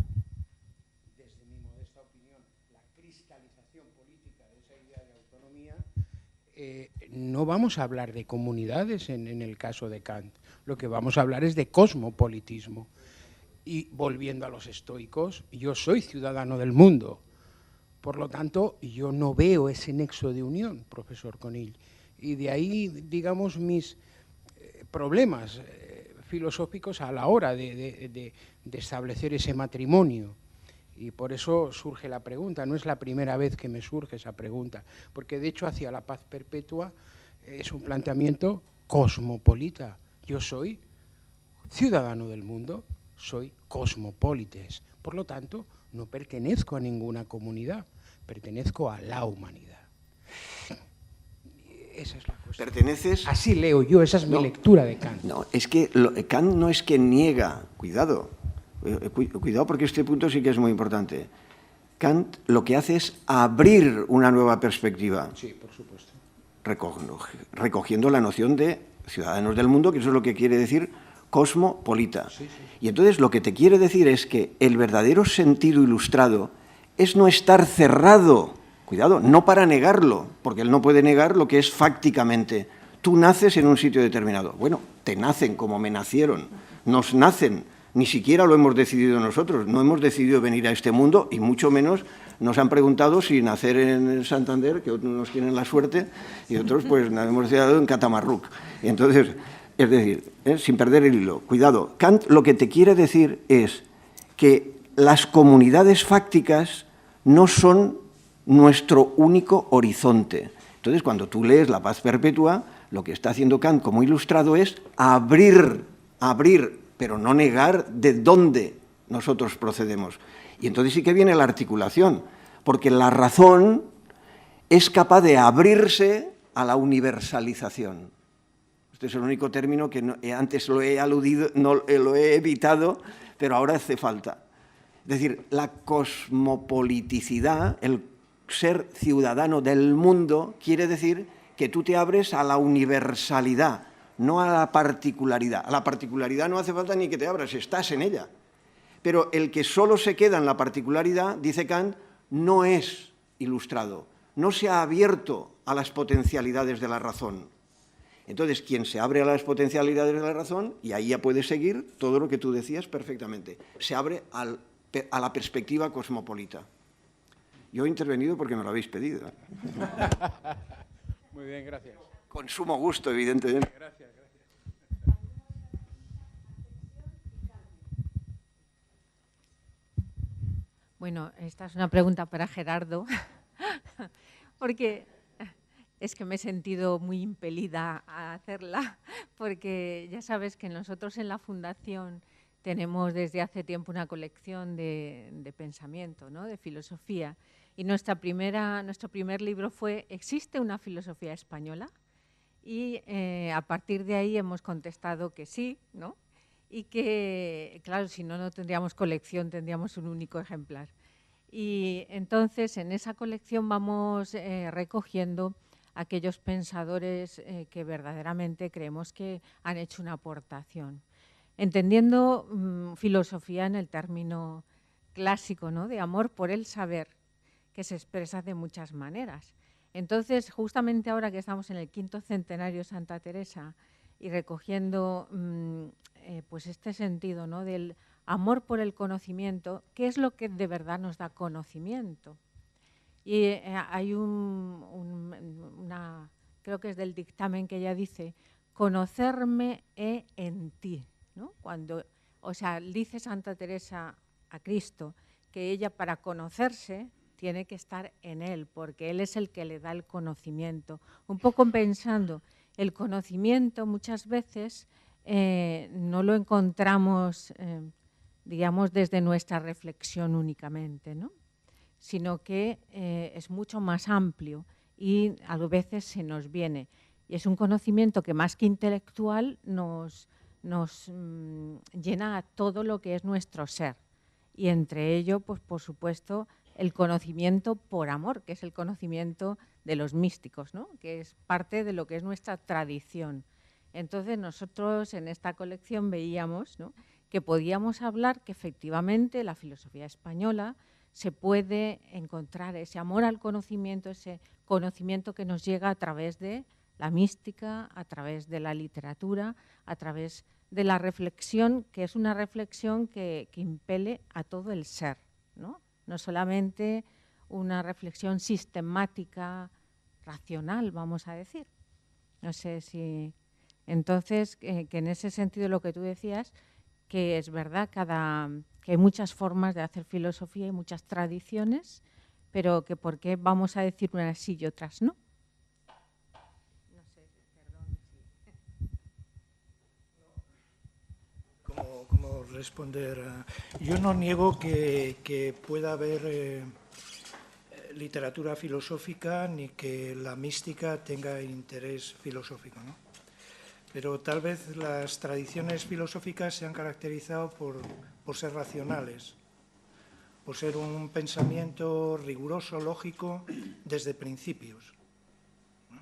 desde mi modesta opinión, la cristalización política de esa idea de autonomía, no vamos a hablar de comunidades en el caso de Kant. Lo que vamos a hablar es de cosmopolitismo. Y volviendo a los estoicos, yo soy ciudadano del mundo. Por lo tanto, yo no veo ese nexo de unión, profesor Conill. Y de ahí, digamos, mis problemas filosóficos a la hora de establecer ese matrimonio. Y por eso surge la pregunta. No es la primera vez que me surge esa pregunta, porque de hecho hacia la paz perpetua es un planteamiento cosmopolita. Yo soy ciudadano del mundo, soy cosmopolites. Por lo tanto, no pertenezco a ninguna comunidad, pertenezco a la humanidad. Esa es la cuestión. ¿Perteneces? Así leo yo, esa es mi lectura de Kant. No, es que Kant no es que niega, cuidado porque este punto sí que es muy importante. Kant lo que hace es abrir una nueva perspectiva. Sí, por supuesto. Recogiendo la noción de ciudadanos del mundo, que eso es lo que quiere decir cosmopolita. Sí, sí. Y entonces lo que te quiere decir es que el verdadero sentido ilustrado es no estar cerrado, cuidado, no para negarlo, porque él no puede negar lo que es fácticamente. Tú naces en un sitio determinado. Bueno, te nacen como me nacieron, nos nacen. Ni siquiera lo hemos decidido nosotros, no hemos decidido venir a este mundo y mucho menos nos han preguntado si nacer en Santander, que unos tienen la suerte y otros pues nos hemos decidido en Catamarruc. Entonces, es decir, sin perder el hilo, cuidado, Kant lo que te quiere decir es que las comunidades fácticas no son nuestro único horizonte. Entonces, cuando tú lees La paz perpetua, lo que está haciendo Kant como ilustrado es abrir, pero no negar de dónde nosotros procedemos. Y entonces sí que viene la articulación, porque la razón es capaz de abrirse a la universalización. Este es el único término que antes lo he aludido, no lo he evitado, pero ahora hace falta. Es decir, la cosmopoliticidad, el ser ciudadano del mundo, quiere decir que tú te abres a la universalidad, no a la particularidad. A la particularidad no hace falta ni que te abras, estás en ella. Pero el que solo se queda en la particularidad, dice Kant, no es ilustrado, no se ha abierto a las potencialidades de la razón. Entonces, quien se abre a las potencialidades de la razón, y ahí ya puede seguir todo lo que tú decías perfectamente, se abre a la perspectiva cosmopolita. Yo he intervenido porque me lo habéis pedido. Muy bien, gracias. Con sumo gusto, evidentemente. Gracias. Bueno, esta es una pregunta para Gerardo, porque es que me he sentido muy impelida a hacerla, porque ya sabes que nosotros en la Fundación tenemos desde hace tiempo una colección de pensamiento, ¿no?, de filosofía, y nuestro primer libro fue ¿Existe una filosofía española? Y a partir de ahí hemos contestado que sí, ¿no? Y que, claro, si no, no tendríamos colección, tendríamos un único ejemplar. Y entonces, en esa colección vamos recogiendo aquellos pensadores que verdaderamente creemos que han hecho una aportación. Entendiendo filosofía en el término clásico, ¿no?, de amor por el saber, que se expresa de muchas maneras. Entonces, justamente ahora que estamos en el 5º centenario de Santa Teresa y recogiendo pues este sentido, ¿no?, del amor por el conocimiento, ¿qué es lo que de verdad nos da conocimiento? Y hay creo que es del dictamen que ella dice, conocerme en ti, ¿no? Dice Santa Teresa a Cristo que ella para conocerse tiene que estar en Él, porque Él es el que le da el conocimiento. Un poco pensando, el conocimiento muchas veces no lo encontramos digamos, desde nuestra reflexión únicamente, ¿no? Sino que es mucho más amplio y a veces se nos viene. Y es un conocimiento que más que intelectual nos llena a todo lo que es nuestro ser. Y entre ello, pues por supuesto, el conocimiento por amor, que es el conocimiento de los místicos, ¿no? Que es parte de lo que es nuestra tradición. Entonces nosotros en esta colección veíamos, ¿no?, que podíamos hablar que efectivamente la filosofía española se puede encontrar ese amor al conocimiento, ese conocimiento que nos llega a través de la mística, a través de la literatura, a través de la reflexión, que es una reflexión que impele a todo el ser, ¿no? No solamente una reflexión sistemática, racional, vamos a decir. No sé si... Entonces, que en ese sentido lo que tú decías, que es verdad que hay muchas formas de hacer filosofía y muchas tradiciones, pero que por qué vamos a decir unas sí y otras no. No sé, perdón. ¿Cómo responder? Yo no niego que pueda haber literatura filosófica ni que la mística tenga interés filosófico, ¿no? Pero tal vez las tradiciones filosóficas se han caracterizado por ser racionales, por ser un pensamiento riguroso, lógico, desde principios, ¿no?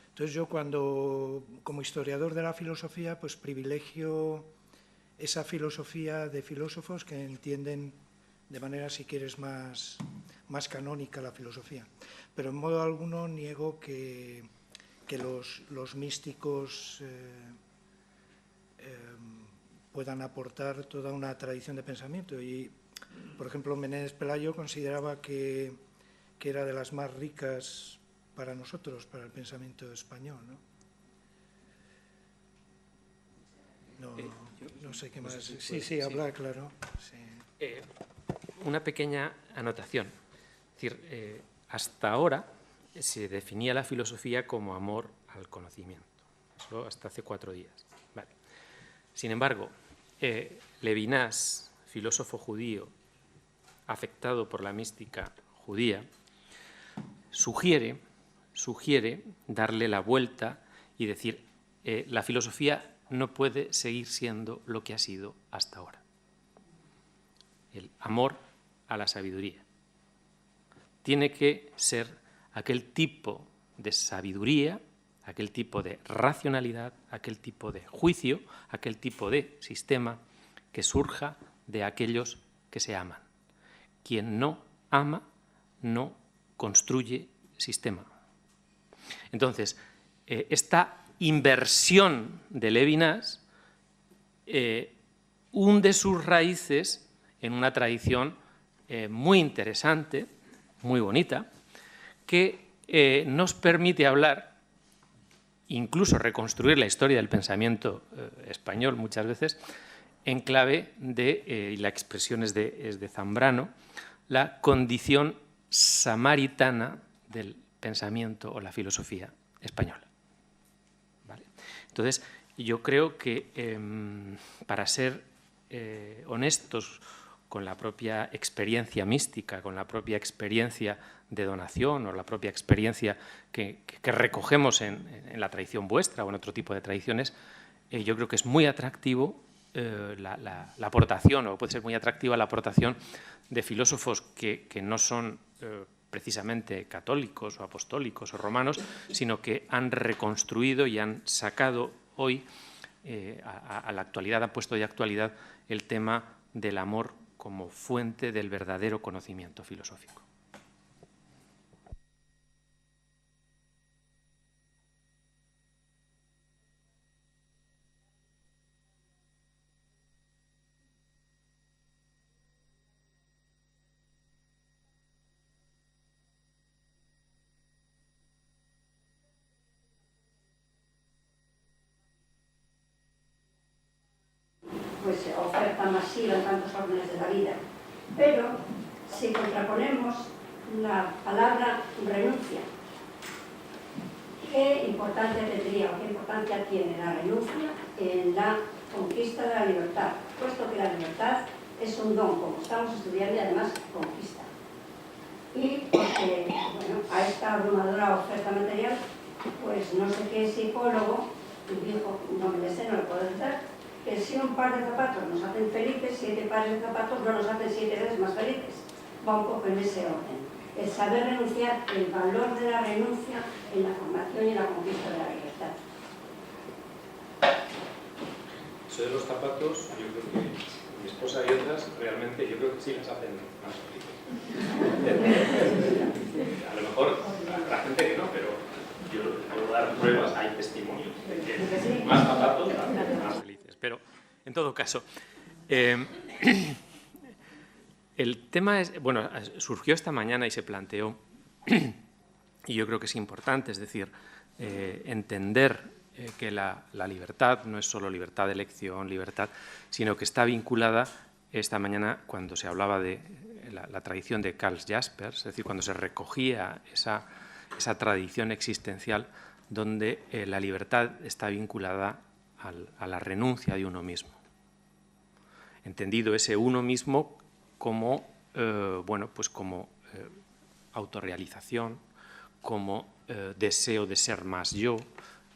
Entonces yo como historiador de la filosofía, pues privilegio esa filosofía de filósofos que entienden de manera, si quieres, más canónica la filosofía. Pero en modo alguno niego que los místicos puedan aportar toda una tradición de pensamiento. Y, por ejemplo, Menéndez Pelayo consideraba que era de las más ricas para nosotros, para el pensamiento español, ¿no? No sé qué más. Sí, hablar, claro. Sí. Una pequeña anotación. Es decir, hasta ahora se definía la filosofía como amor al conocimiento. Eso hasta hace 4 días. Vale. Sin embargo, Levinas, filósofo judío afectado por la mística judía, sugiere darle la vuelta y decir la filosofía no puede seguir siendo lo que ha sido hasta ahora. El amor a la sabiduría. Tiene que ser aquel tipo de sabiduría, aquel tipo de racionalidad, aquel tipo de juicio, aquel tipo de sistema que surja de aquellos que se aman. Quien no ama no construye sistema. Entonces, esta inversión de Levinas hunde sus raíces en una tradición muy interesante, muy bonita, que nos permite hablar, incluso reconstruir la historia del pensamiento español muchas veces, en clave de, y la expresión es de Zambrano, la condición samaritana del pensamiento o la filosofía española. ¿Vale? Entonces, yo creo que para ser honestos con la propia experiencia mística, con la propia experiencia de donación o la propia experiencia que recogemos en la tradición vuestra o en otro tipo de tradiciones, yo creo que es muy atractivo la aportación, o puede ser muy atractiva la aportación de filósofos que no son precisamente católicos o apostólicos o romanos, sino que han reconstruido y han sacado hoy a la actualidad, han puesto de actualidad el tema del amor como fuente del verdadero conocimiento filosófico. Pues oferta masiva en tantos órdenes de la vida. Pero si contraponemos la palabra renuncia, ¿qué importancia tendría o qué importancia tiene la renuncia en la conquista de la libertad? Puesto que la libertad es un don, como estamos estudiando y además conquista. Y porque, bueno, a esta abrumadora oferta material, pues no sé qué psicólogo dijo, no me sé, no lo puedo decir, que si un par de zapatos nos hacen felices, 7 pares de zapatos no nos hacen 7 veces más felices. Va un poco en ese orden. El saber renunciar, el valor de la renuncia en la formación y en la conquista de la libertad. Eso de los zapatos, yo creo que mi esposa y otras realmente yo creo que sí las hacen más felices. A lo mejor la gente que no, pero yo puedo dar pruebas, hay testimonios de que más zapatos hacen más felices. Pero en todo caso, el tema es, bueno, surgió esta mañana y se planteó, y yo creo que es importante, es decir, entender que la libertad no es solo libertad de elección, libertad, sino que está vinculada esta mañana cuando se hablaba de la tradición de Karl Jaspers, es decir, cuando se recogía esa tradición existencial donde la libertad está vinculada a la renuncia de uno mismo. Entendido ese uno mismo como, bueno, pues como autorrealización, como deseo de ser más yo,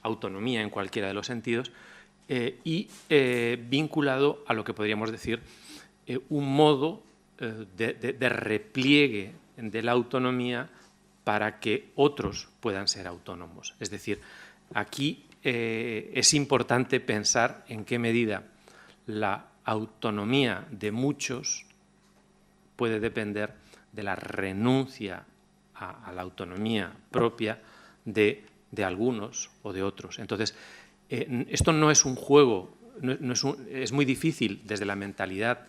autonomía en cualquiera de los sentidos, y vinculado a lo que podríamos decir un modo de repliegue de la autonomía para que otros puedan ser autónomos. Es decir, aquí es importante pensar en qué medida la autonomía de muchos puede depender de la renuncia a la autonomía propia de algunos o de otros. Entonces, esto no es un juego, es muy difícil desde la mentalidad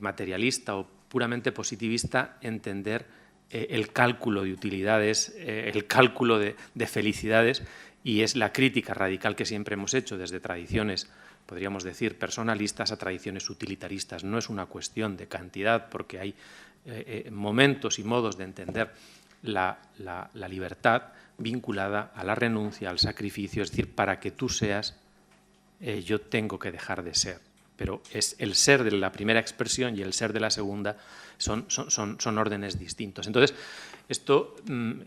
materialista o puramente positivista entender el cálculo de utilidades, el cálculo de felicidades, y es la crítica radical que siempre hemos hecho desde tradiciones, podríamos decir, personalistas a tradiciones utilitaristas. No es una cuestión de cantidad, porque hay momentos y modos de entender la libertad vinculada a la renuncia, al sacrificio, es decir, para que tú seas, yo tengo que dejar de ser. Pero es el ser de la primera expresión y el ser de la segunda son órdenes distintos. Entonces, esto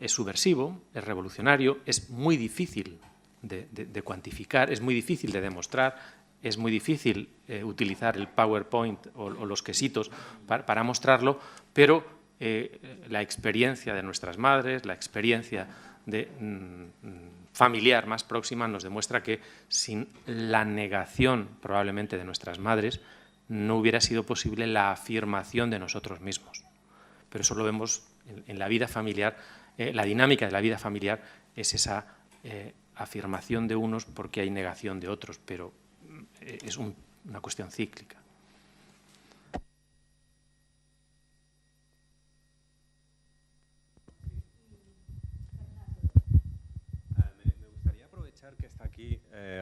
es subversivo, es revolucionario, es muy difícil de cuantificar, es muy difícil de demostrar, es muy difícil utilizar el PowerPoint o los quesitos para mostrarlo, pero la experiencia de nuestras madres, la experiencia familiar más próxima nos demuestra que sin la negación probablemente de nuestras madres no hubiera sido posible la afirmación de nosotros mismos. Pero eso lo vemos en la vida familiar, la dinámica de la vida familiar es esa afirmación de unos porque hay negación de otros, pero es una cuestión cíclica.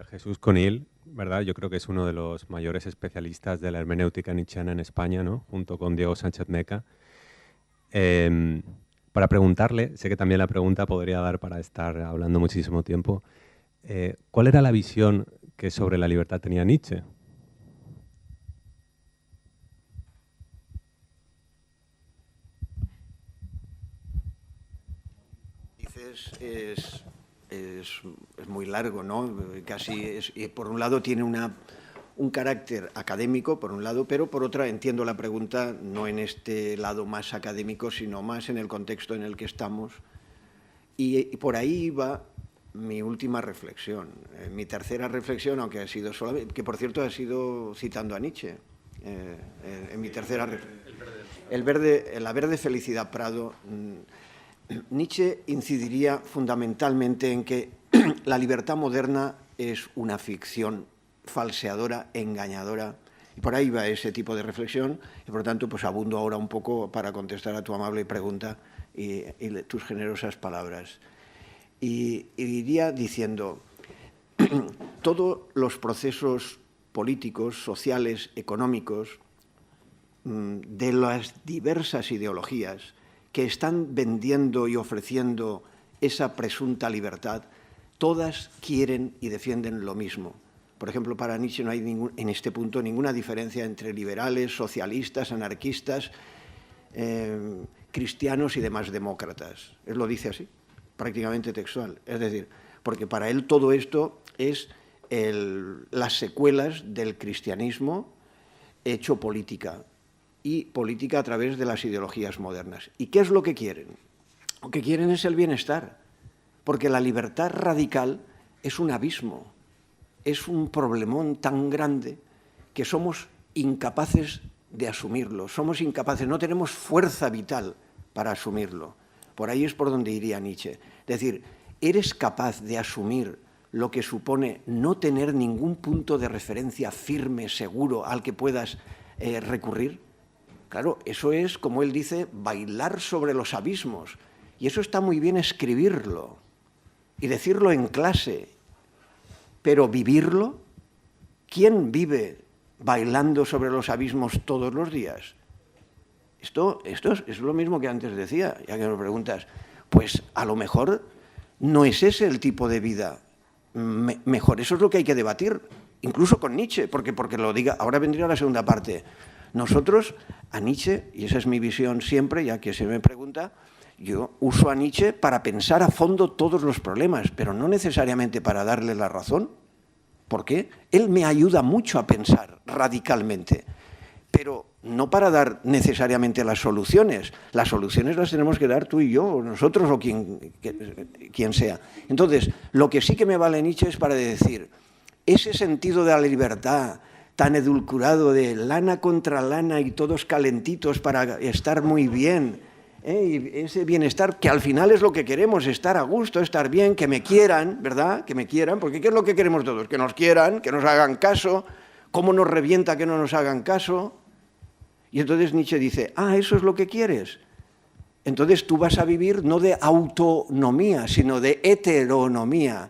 Jesús Conil, ¿verdad? Yo creo que es uno de los mayores especialistas de la hermenéutica nietzscheana en España, ¿no? Junto con Diego Sánchez Meca. Para preguntarle, sé que también la pregunta podría dar para estar hablando muchísimo tiempo, ¿cuál era la visión que sobre la libertad tenía Nietzsche? Dices, es muy largo, ¿no? Casi por un lado tiene un carácter académico, por un lado, pero por otra entiendo la pregunta no en este lado más académico, sino más en el contexto en el que estamos. Y por ahí va mi última reflexión. Mi tercera reflexión, aunque ha sido solamente, que por cierto ha sido citando a Nietzsche, en mi tercera reflexión. La verde felicidad Prado. Nietzsche incidiría fundamentalmente en que la libertad moderna es una ficción falseadora, engañadora, y por ahí va ese tipo de reflexión, y por lo tanto pues abundo ahora un poco para contestar a tu amable pregunta y tus generosas palabras. Y iría diciendo, todos los procesos políticos, sociales, económicos, de las diversas ideologías que están vendiendo y ofreciendo esa presunta libertad, todas quieren y defienden lo mismo. Por ejemplo, para Nietzsche no hay en este punto ninguna diferencia entre liberales, socialistas, anarquistas, cristianos y demás demócratas. Él lo dice así, prácticamente textual. Es decir, porque para él todo esto es las secuelas del cristianismo hecho política, y política a través de las ideologías modernas. ¿Y qué es lo que quieren? Lo que quieren es el bienestar, porque la libertad radical es un abismo, es un problemón tan grande que somos incapaces de asumirlo, somos incapaces, no tenemos fuerza vital para asumirlo. Por ahí es por donde iría Nietzsche. Es decir, ¿eres capaz de asumir lo que supone no tener ningún punto de referencia firme, seguro, al que puedas recurrir? Claro, eso es, como él dice, bailar sobre los abismos. Y eso está muy bien escribirlo y decirlo en clase, pero vivirlo, ¿quién vive bailando sobre los abismos todos los días? Esto es lo mismo que antes decía, ya que me preguntas. Pues a lo mejor no es ese el tipo de vida. Mejor, eso es lo que hay que debatir, incluso con Nietzsche, porque lo diga. Ahora vendría la segunda parte. Nosotros, a Nietzsche, y esa es mi visión siempre, ya que se me pregunta, yo uso a Nietzsche para pensar a fondo todos los problemas, pero no necesariamente para darle la razón. ¿Por qué? Él me ayuda mucho a pensar radicalmente, pero no para dar necesariamente las soluciones. Las soluciones las tenemos que dar tú y yo, o nosotros, o quien sea. Entonces, lo que sí que me vale Nietzsche es para decir, ese sentido de la libertad tan edulcorado de lana contra lana y todos calentitos para estar muy bien, y ese bienestar que al final es lo que queremos, estar a gusto, estar bien, que me quieran, ¿verdad? Que me quieran, porque ¿qué es lo que queremos todos? Que nos quieran, que nos hagan caso. ¿Cómo nos revienta que no nos hagan caso? Y entonces Nietzsche dice, ¿eso es lo que quieres? Entonces tú vas a vivir no de autonomía, sino de heteronomía.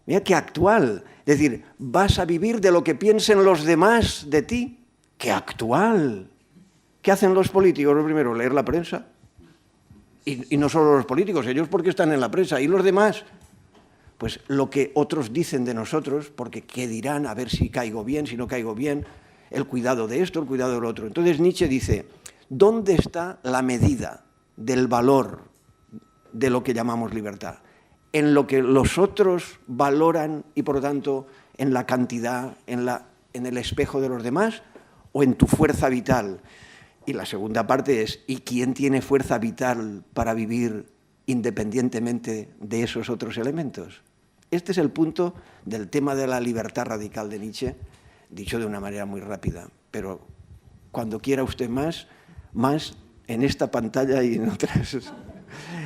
Mira qué actual. Es decir, vas a vivir de lo que piensen los demás de ti. ¡Qué actual! ¿Qué hacen los políticos? Lo primero, leer la prensa. Y no solo los políticos, ellos porque están en la prensa. ¿Y los demás? Pues lo que otros dicen de nosotros, porque qué dirán, a ver si caigo bien, si no caigo bien, el cuidado de esto, el cuidado del otro. Entonces Nietzsche dice, ¿dónde está la medida del valor de lo que llamamos libertad? ¿En lo que los otros valoran y, por lo tanto, en la cantidad, en el espejo de los demás, o en tu fuerza vital? Y la segunda parte es, ¿y quién tiene fuerza vital para vivir independientemente de esos otros elementos? Este es el punto del tema de la libertad radical de Nietzsche, dicho de una manera muy rápida. Pero cuando quiera usted más en esta pantalla y en otras...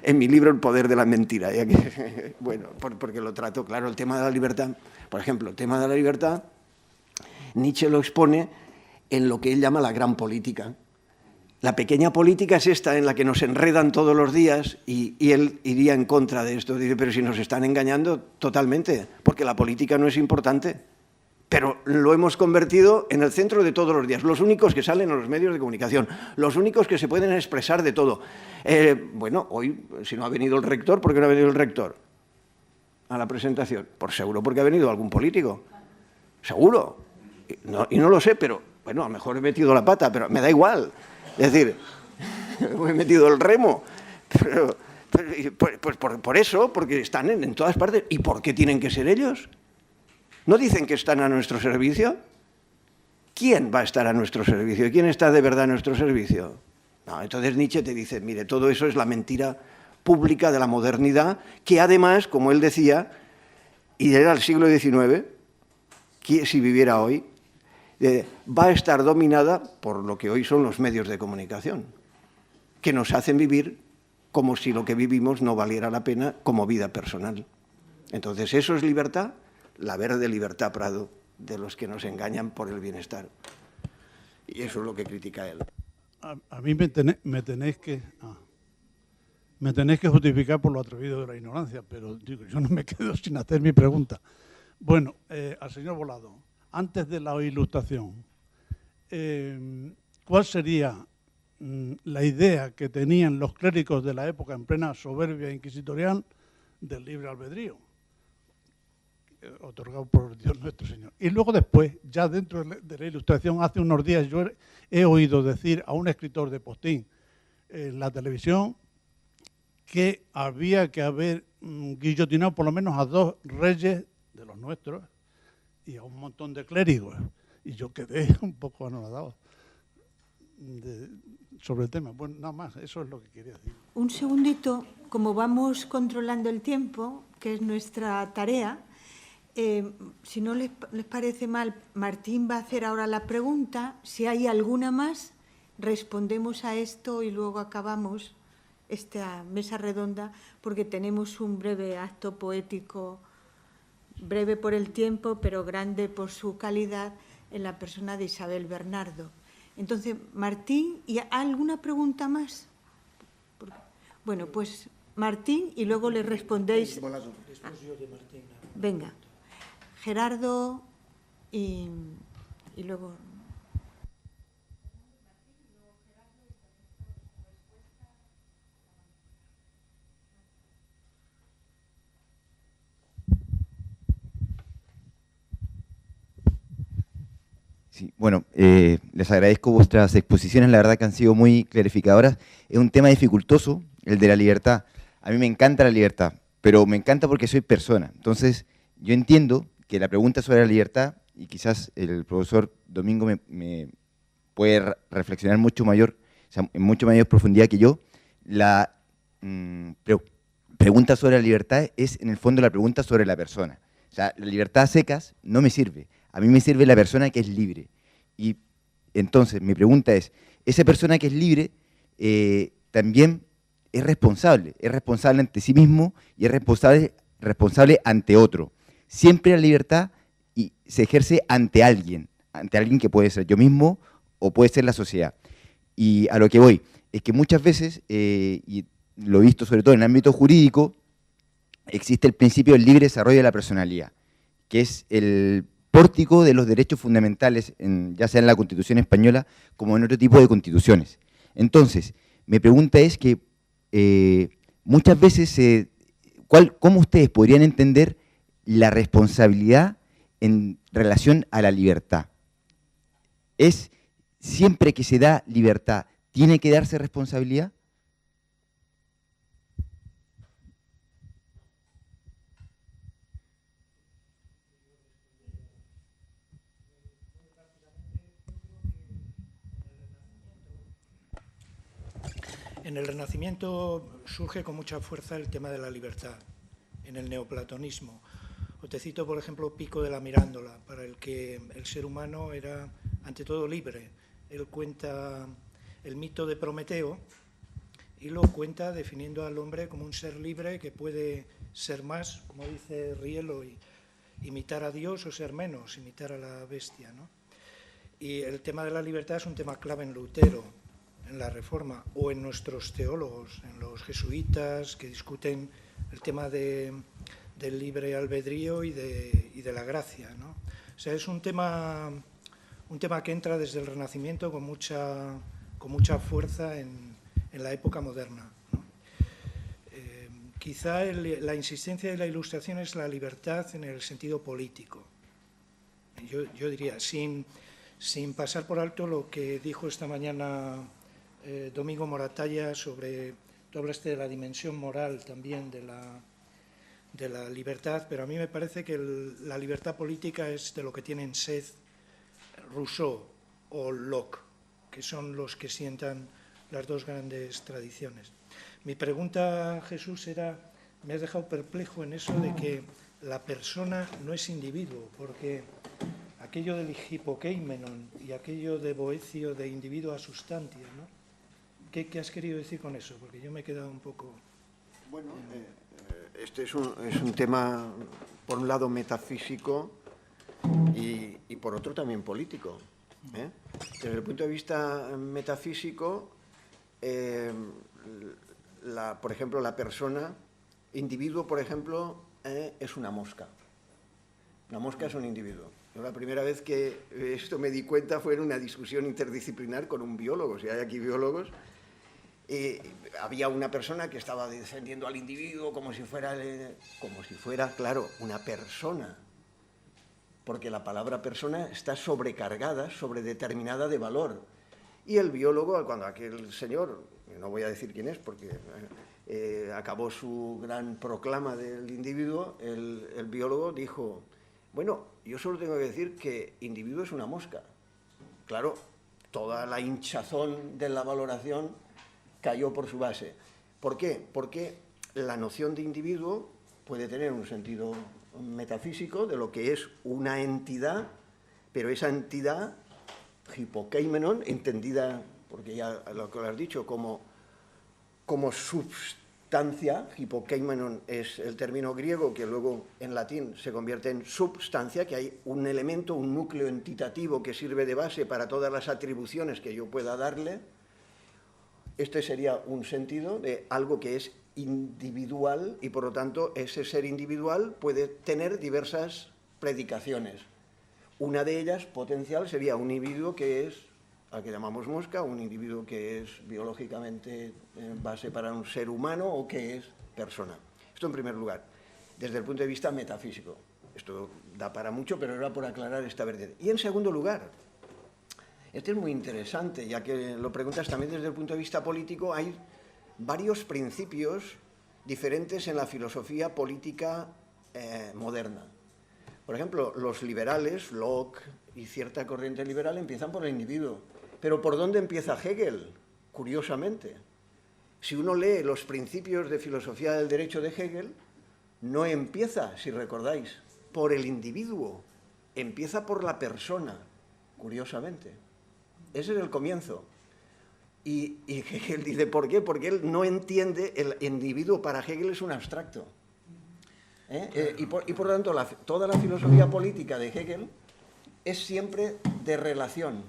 En mi libro El poder de la mentira, ya que, bueno, porque lo trato, claro, el tema de la libertad. Por ejemplo, el tema de la libertad, Nietzsche lo expone en lo que él llama la gran política. La pequeña política es esta en la que nos enredan todos los días y él iría en contra de esto. Dice, pero si nos están engañando totalmente, porque la política no es importante. Pero lo hemos convertido en el centro de todos los días, los únicos que salen en los medios de comunicación, los únicos que se pueden expresar de todo. Bueno, hoy, si no ha venido el rector, ¿por qué no ha venido el rector a la presentación? Por seguro porque ha venido algún político, seguro. Y no lo sé, pero bueno, a lo mejor he metido la pata, pero me da igual. Es decir, he metido el remo, pero pues por eso, porque están en todas partes. ¿Y por qué tienen que ser ellos? ¿No dicen que están a nuestro servicio? ¿Quién va a estar a nuestro servicio? ¿Quién está de verdad a nuestro servicio? No, entonces Nietzsche te dice, mire, todo eso es la mentira pública de la modernidad, que además, como él decía, y era el siglo XIX, que si viviera hoy, va a estar dominada por lo que hoy son los medios de comunicación, que nos hacen vivir como si lo que vivimos no valiera la pena como vida personal. Entonces, ¿eso es libertad? La verde libertad, Prado, de los que nos engañan por el bienestar. Y eso es lo que critica él. A mí me tenéis que justificar por lo atrevido de la ignorancia, pero digo, yo no me quedo sin hacer mi pregunta. Bueno, al señor Volado, antes de la ilustración, ¿cuál sería la idea que tenían los clérigos de la época en plena soberbia inquisitorial del libre albedrío? otorgado por Dios nuestro Señor. Y luego después, ya dentro de la Ilustración, hace unos días yo he oído decir a un escritor de postín en la televisión que había que haber guillotinado por lo menos a 2 reyes de los nuestros y a un montón de clérigos. Y yo quedé un poco anonadado sobre el tema. Bueno, nada más, eso es lo que quería decir. Un segundito, como vamos controlando el tiempo, que es nuestra tarea, si no les parece mal, Martín va a hacer ahora la pregunta. Si hay alguna más, respondemos a esto y luego acabamos esta mesa redonda, porque tenemos un breve acto poético, breve por el tiempo, pero grande por su calidad, en la persona de Isabel Bernardo. Entonces, Martín, ¿y alguna pregunta más? Bueno, pues Martín y luego le respondéis. Venga, Gerardo y luego... Sí, bueno, les agradezco vuestras exposiciones, la verdad que han sido muy clarificadoras. Es un tema dificultoso, el de la libertad. A mí me encanta la libertad, pero me encanta porque soy persona. Entonces, yo entiendo que la pregunta sobre la libertad, y quizás el profesor Domingo me puede reflexionar mucho mayor, o sea, en mucho mayor profundidad que yo, la pregunta sobre la libertad es, en el fondo, la pregunta sobre la persona. O sea, la libertad a secas no me sirve. A mí me sirve la persona que es libre. Y entonces, mi pregunta es, esa persona que es libre también es responsable ante sí mismo y es responsable ante otro. Siempre la libertad se ejerce ante alguien que puede ser yo mismo o puede ser la sociedad. Y a lo que voy, es que muchas veces, y lo he visto sobre todo en el ámbito jurídico, existe el principio del libre desarrollo de la personalidad, que es el pórtico de los derechos fundamentales, ya sea en la Constitución española como en otro tipo de constituciones. Entonces, mi pregunta es que muchas veces, ¿cómo ustedes podrían entender la responsabilidad en relación a la libertad? ¿Es siempre que se da libertad, tiene que darse responsabilidad? En el Renacimiento surge con mucha fuerza el tema de la libertad, en el neoplatonismo. O te cito, por ejemplo, Pico de la Mirándola, para el que el ser humano era, ante todo, libre. Él cuenta el mito de Prometeo y lo cuenta definiendo al hombre como un ser libre que puede ser más, como dice Rielo, imitar a Dios o ser menos, imitar a la bestia, ¿no? Y el tema de la libertad es un tema clave en Lutero, en la Reforma, o en nuestros teólogos, en los jesuitas, que discuten el tema del libre albedrío y de la gracia, ¿no? O sea, es un tema que entra desde el Renacimiento con mucha fuerza en la época moderna, ¿no? Quizá la insistencia de la Ilustración es la libertad en el sentido político. Yo diría, sin pasar por alto lo que dijo esta mañana Domingo Moratalla sobre, tú hablaste de la dimensión moral también de la libertad, pero a mí me parece que la libertad política es de lo que tienen sed Rousseau o Locke, que son los que sientan las dos grandes tradiciones. Mi pregunta, Jesús, era, me has dejado perplejo en eso de que la persona no es individuo, porque aquello del hipokeimenon y aquello de Boecio de individuo a sustantia, ¿no? ¿Qué has querido decir con eso? Porque yo me he quedado un poco... Bueno, este es un tema, por un lado, metafísico y por otro también político, ¿eh? Desde el punto de vista metafísico, por ejemplo, la persona, individuo, por ejemplo, es una mosca. Una mosca es un individuo. Yo la primera vez que esto me di cuenta fue en una discusión interdisciplinar con un biólogo. Si hay aquí biólogos, había una persona que estaba defendiendo al individuo como si fuera, claro, una persona. porque la palabra persona está sobrecargada, sobredeterminada de valor. Y el biólogo, cuando aquel señor, no voy a decir quién es porque acabó su gran proclama del individuo, el biólogo dijo, bueno, yo solo tengo que decir que individuo es una mosca. Claro, toda la hinchazón de la valoración cayó por su base. ¿Por qué? Porque la noción de individuo puede tener un sentido metafísico de lo que es una entidad, pero esa entidad, hipokeimenon, entendida, porque ya lo que has dicho, como substancia, hipokeimenon es el término griego que luego en latín se convierte en substancia, que hay un elemento, un núcleo entitativo que sirve de base para todas las atribuciones que yo pueda darle. Este sería un sentido de algo que es individual y, por lo tanto, ese ser individual puede tener diversas predicaciones. Una de ellas, potencial, sería un individuo que es, al que llamamos mosca, un individuo que es biológicamente base para un ser humano o que es persona. Esto en primer lugar, desde el punto de vista metafísico. Esto da para mucho, pero era por aclarar esta vertiente. Y en segundo lugar, este es muy interesante, ya que lo preguntas también desde el punto de vista político, hay varios principios diferentes en la filosofía política moderna. Por ejemplo, los liberales, Locke y cierta corriente liberal empiezan por el individuo. ¿Pero por dónde empieza Hegel? Curiosamente. Si uno lee los principios de filosofía del derecho de Hegel, no empieza, si recordáis, por el individuo, empieza por la persona, curiosamente. Ese es el comienzo. Y Hegel dice, ¿por qué? Porque él no entiende, el individuo para Hegel es un abstracto. Y por lo tanto, toda la filosofía política de Hegel es siempre de relación.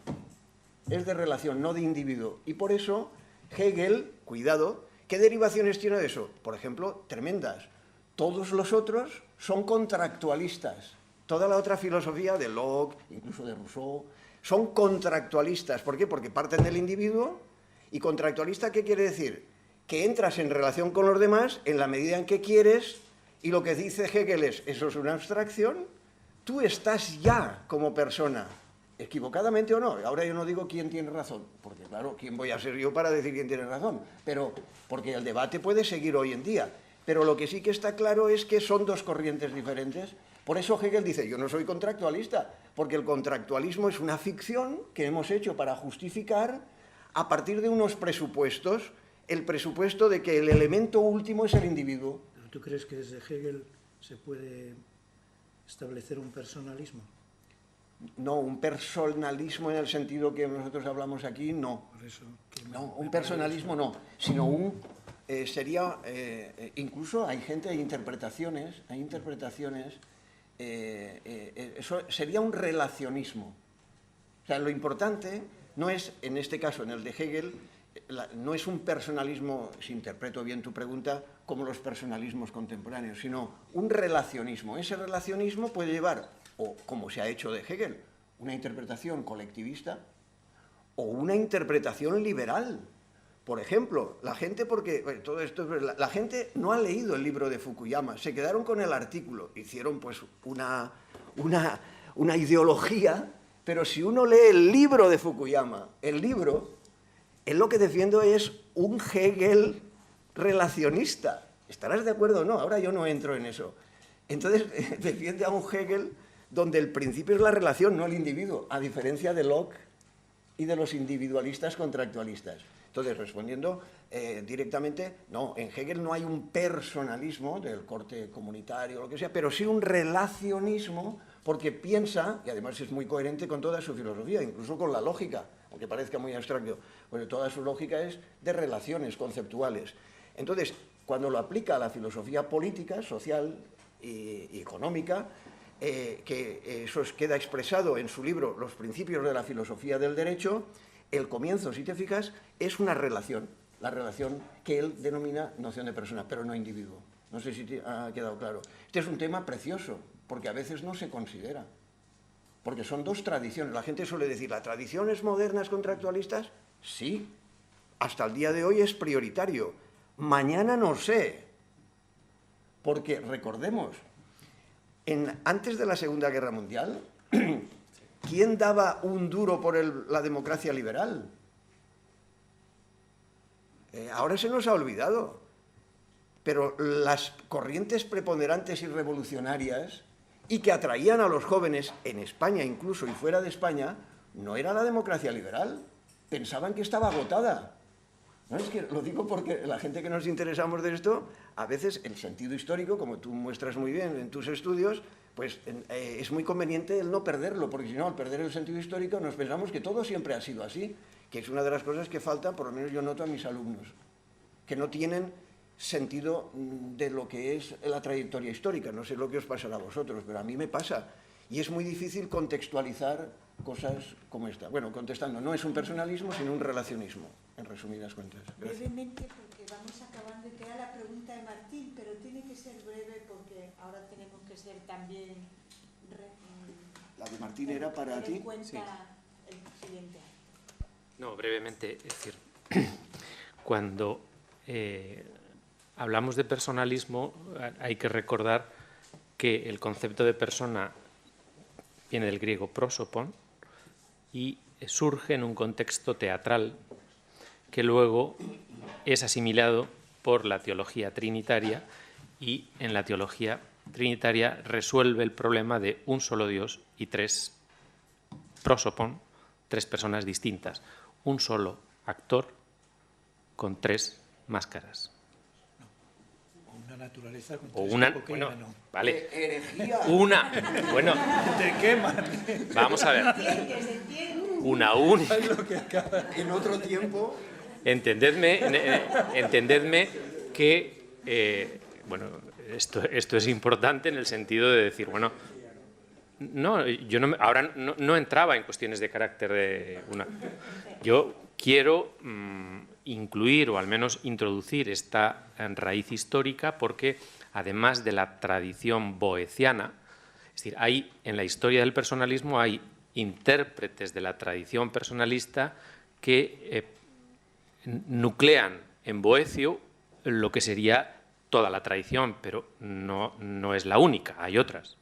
Es de relación, no de individuo. Y por eso Hegel, cuidado, ¿qué derivaciones tiene de eso? Por ejemplo, tremendas. Todos los otros son contractualistas. Toda la otra filosofía de Locke, incluso de Rousseau, son contractualistas. ¿Por qué? Porque parten del individuo. ¿Y contractualista qué quiere decir? Que entras en relación con los demás en la medida en que quieres, y lo que dice Hegel es, eso es una abstracción, tú estás ya como persona, equivocadamente o no. Ahora yo no digo quién tiene razón, porque claro, ¿quién voy a ser yo para decir quién tiene razón? Pero, porque el debate puede seguir hoy en día. Pero lo que sí que está claro es que son dos corrientes diferentes. Por eso Hegel dice, yo no soy contractualista, porque el contractualismo es una ficción que hemos hecho para justificar a partir de unos presupuestos, el presupuesto de que el elemento último es el individuo. ¿Pero tú crees que desde Hegel se puede establecer un personalismo? No, un personalismo en el sentido que nosotros hablamos aquí, no. Por eso, no, un personalismo no, sino sería, incluso hay interpretaciones, eso sería un relacionismo. O sea, lo importante no es, en este caso, en el de Hegel, no es un personalismo, si interpreto bien tu pregunta, como los personalismos contemporáneos, sino un relacionismo. Ese relacionismo puede llevar, o como se ha hecho de Hegel, una interpretación colectivista o una interpretación liberal. Por ejemplo, la gente, porque bueno, todo esto es verdad, la gente no ha leído el libro de Fukuyama, se quedaron con el artículo, hicieron pues una ideología, pero si uno lee el libro de Fukuyama, el libro, él lo que defiende es un Hegel relacionista. ¿Estarás de acuerdo o no? Ahora yo no entro en eso. Entonces, defiende a un Hegel donde el principio es la relación, no el individuo, a diferencia de Locke y de los individualistas contractualistas. Entonces, respondiendo directamente, no, en Hegel no hay un personalismo del corte comunitario o lo que sea, pero sí un relacionismo, porque piensa, y además es muy coherente con toda su filosofía, incluso con la lógica, aunque parezca muy abstracto, porque toda su lógica es de relaciones conceptuales. Entonces, cuando lo aplica a la filosofía política, social y económica, que eso queda expresado en su libro Los principios de la filosofía del derecho, el comienzo, si te fijas, es una relación, la relación que él denomina noción de persona, pero no individuo. No sé si te ha quedado claro. Este es un tema precioso, porque a veces no se considera, porque son dos tradiciones. La gente suele decir, ¿las tradiciones modernas contractualistas? Sí, hasta el día de hoy es prioritario. Mañana no sé, porque recordemos, Antes de la Segunda Guerra Mundial, ¿quién daba un duro por la democracia liberal? Ahora se nos ha olvidado. Pero las corrientes preponderantes y revolucionarias y que atraían a los jóvenes, en España incluso y fuera de España, no era la democracia liberal. Pensaban que estaba agotada. No, es que lo digo porque la gente que nos interesamos de esto, a veces el sentido histórico, como tú muestras muy bien en tus estudios, pues es muy conveniente el no perderlo, porque si no, al perder el sentido histórico nos pensamos que todo siempre ha sido así, que es una de las cosas que falta, por lo menos yo noto a mis alumnos, que no tienen sentido de lo que es la trayectoria histórica. No sé lo que os pasará a vosotros, pero a mí me pasa. Y es muy difícil contextualizar cosas como esta. Bueno, contestando, no es un personalismo, sino un relacionismo, en resumidas cuentas. Gracias. Brevemente, porque vamos acabando, queda la pregunta de Martín, pero tiene que ser breve porque ahora tenemos que ser también... La de Martín era para ti. Sí. El siguiente. No, brevemente, es decir, cuando hablamos de personalismo, hay que recordar que el concepto de persona viene del griego prosopon y surge en un contexto teatral que luego es asimilado por la teología trinitaria y en la teología trinitaria resuelve el problema de un solo Dios y tres prosopon, tres personas distintas, un solo actor con tres máscaras. Una naturaleza con o tres una, cocaína, bueno, no. vale. Herejía. Una, bueno. Te queman. Vamos a ver. Una. En otro tiempo. Entendedme que, bueno, esto es importante en el sentido de decir, bueno, no, yo no, ahora no entraba en cuestiones de carácter de una. Yo quiero incluir o al menos introducir esta raíz histórica porque además de la tradición boeciana, es decir, hay en la historia del personalismo hay intérpretes de la tradición personalista que nuclean en Boecio lo que sería toda la tradición, pero no es la única, hay otras.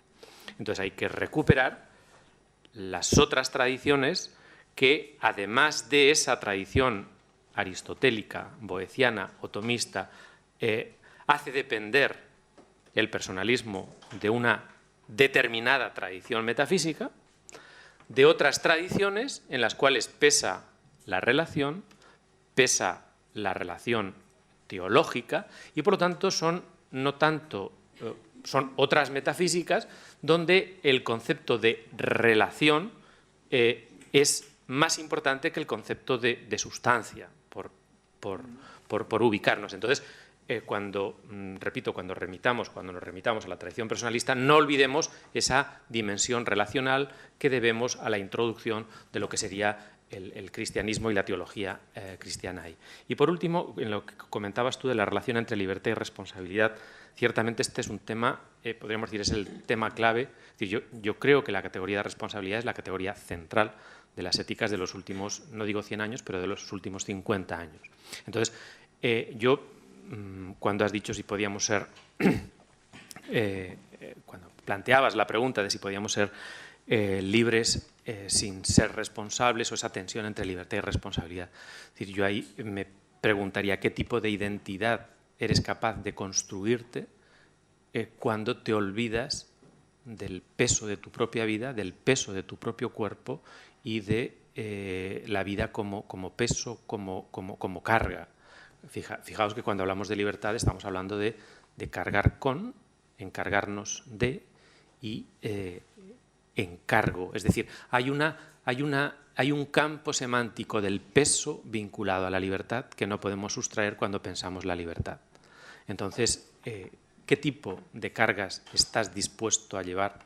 Entonces hay que recuperar las otras tradiciones que, además de esa tradición aristotélica, boeciana o tomista, hace depender el personalismo de una determinada tradición metafísica, de otras tradiciones en las cuales pesa la relación teológica y, por lo tanto, son otras metafísicas donde el concepto de relación es más importante que el concepto de sustancia, por ubicarnos. Entonces, cuando nos remitamos a la tradición personalista, no olvidemos esa dimensión relacional que debemos a la introducción de lo que sería el cristianismo y la teología cristiana ahí. Y por último, en lo que comentabas tú de la relación entre libertad y responsabilidad, ciertamente este es un tema, podríamos decir, es el tema clave. Es decir, yo creo que la categoría de responsabilidad es la categoría central de las éticas de los últimos, no digo 100 años, pero de los últimos 50 años. Entonces, cuando has dicho si podíamos ser, cuando planteabas la pregunta de si podíamos ser libres sin ser responsables, o esa tensión entre libertad y responsabilidad. Es decir, yo ahí me preguntaría qué tipo de identidad eres capaz de construirte cuando te olvidas del peso de tu propia vida, del peso de tu propio cuerpo y de la vida como peso, como carga. Fijaos que cuando hablamos de libertad estamos hablando de cargar con, encargarnos de y encargo. Es decir, hay un campo semántico del peso vinculado a la libertad que no podemos sustraer cuando pensamos la libertad. Entonces, ¿qué tipo de cargas estás dispuesto a llevar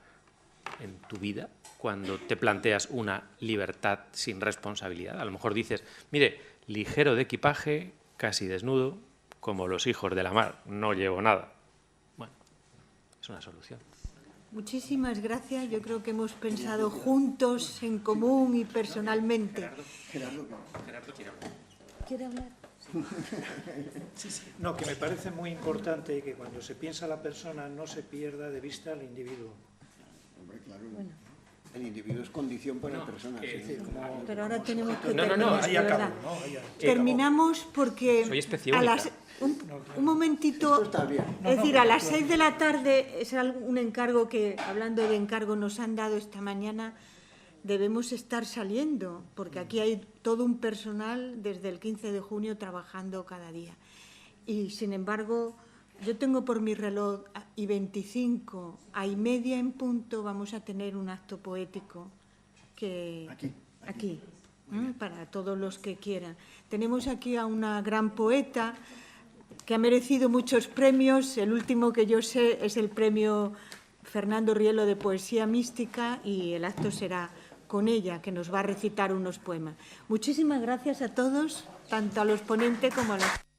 en tu vida cuando te planteas una libertad sin responsabilidad? A lo mejor dices, mire, ligero de equipaje, casi desnudo, como los hijos de la mar, no llevo nada. Bueno, es una solución. Muchísimas gracias. Yo creo que hemos pensado juntos, en común y personalmente. Gerardo ¿Quiere hablar? No, que me parece muy importante que cuando se piensa la persona no se pierda de vista al individuo. Bueno. El individuo es condición para la persona. Pero ahora tenemos que No, terminar, ahí de acabo, verdad. ¿no? Ahí acabo. Terminamos porque Soy especie a única. las un momentito, Esto está bien. es decir, a las 6 de la tarde es un encargo que, hablando de encargo, nos han dado esta mañana. Debemos estar saliendo, porque aquí hay todo un personal desde el 15 de junio trabajando cada día. Y, sin embargo, yo tengo por mi reloj y 25 a y media en punto vamos a tener un acto poético que aquí para todos los que quieran. Tenemos aquí a una gran poeta que ha merecido muchos premios. El último que yo sé es el premio Fernando Rielo de Poesía Mística y el acto será con ella, que nos va a recitar unos poemas. Muchísimas gracias a todos, tanto a los ponentes como a los...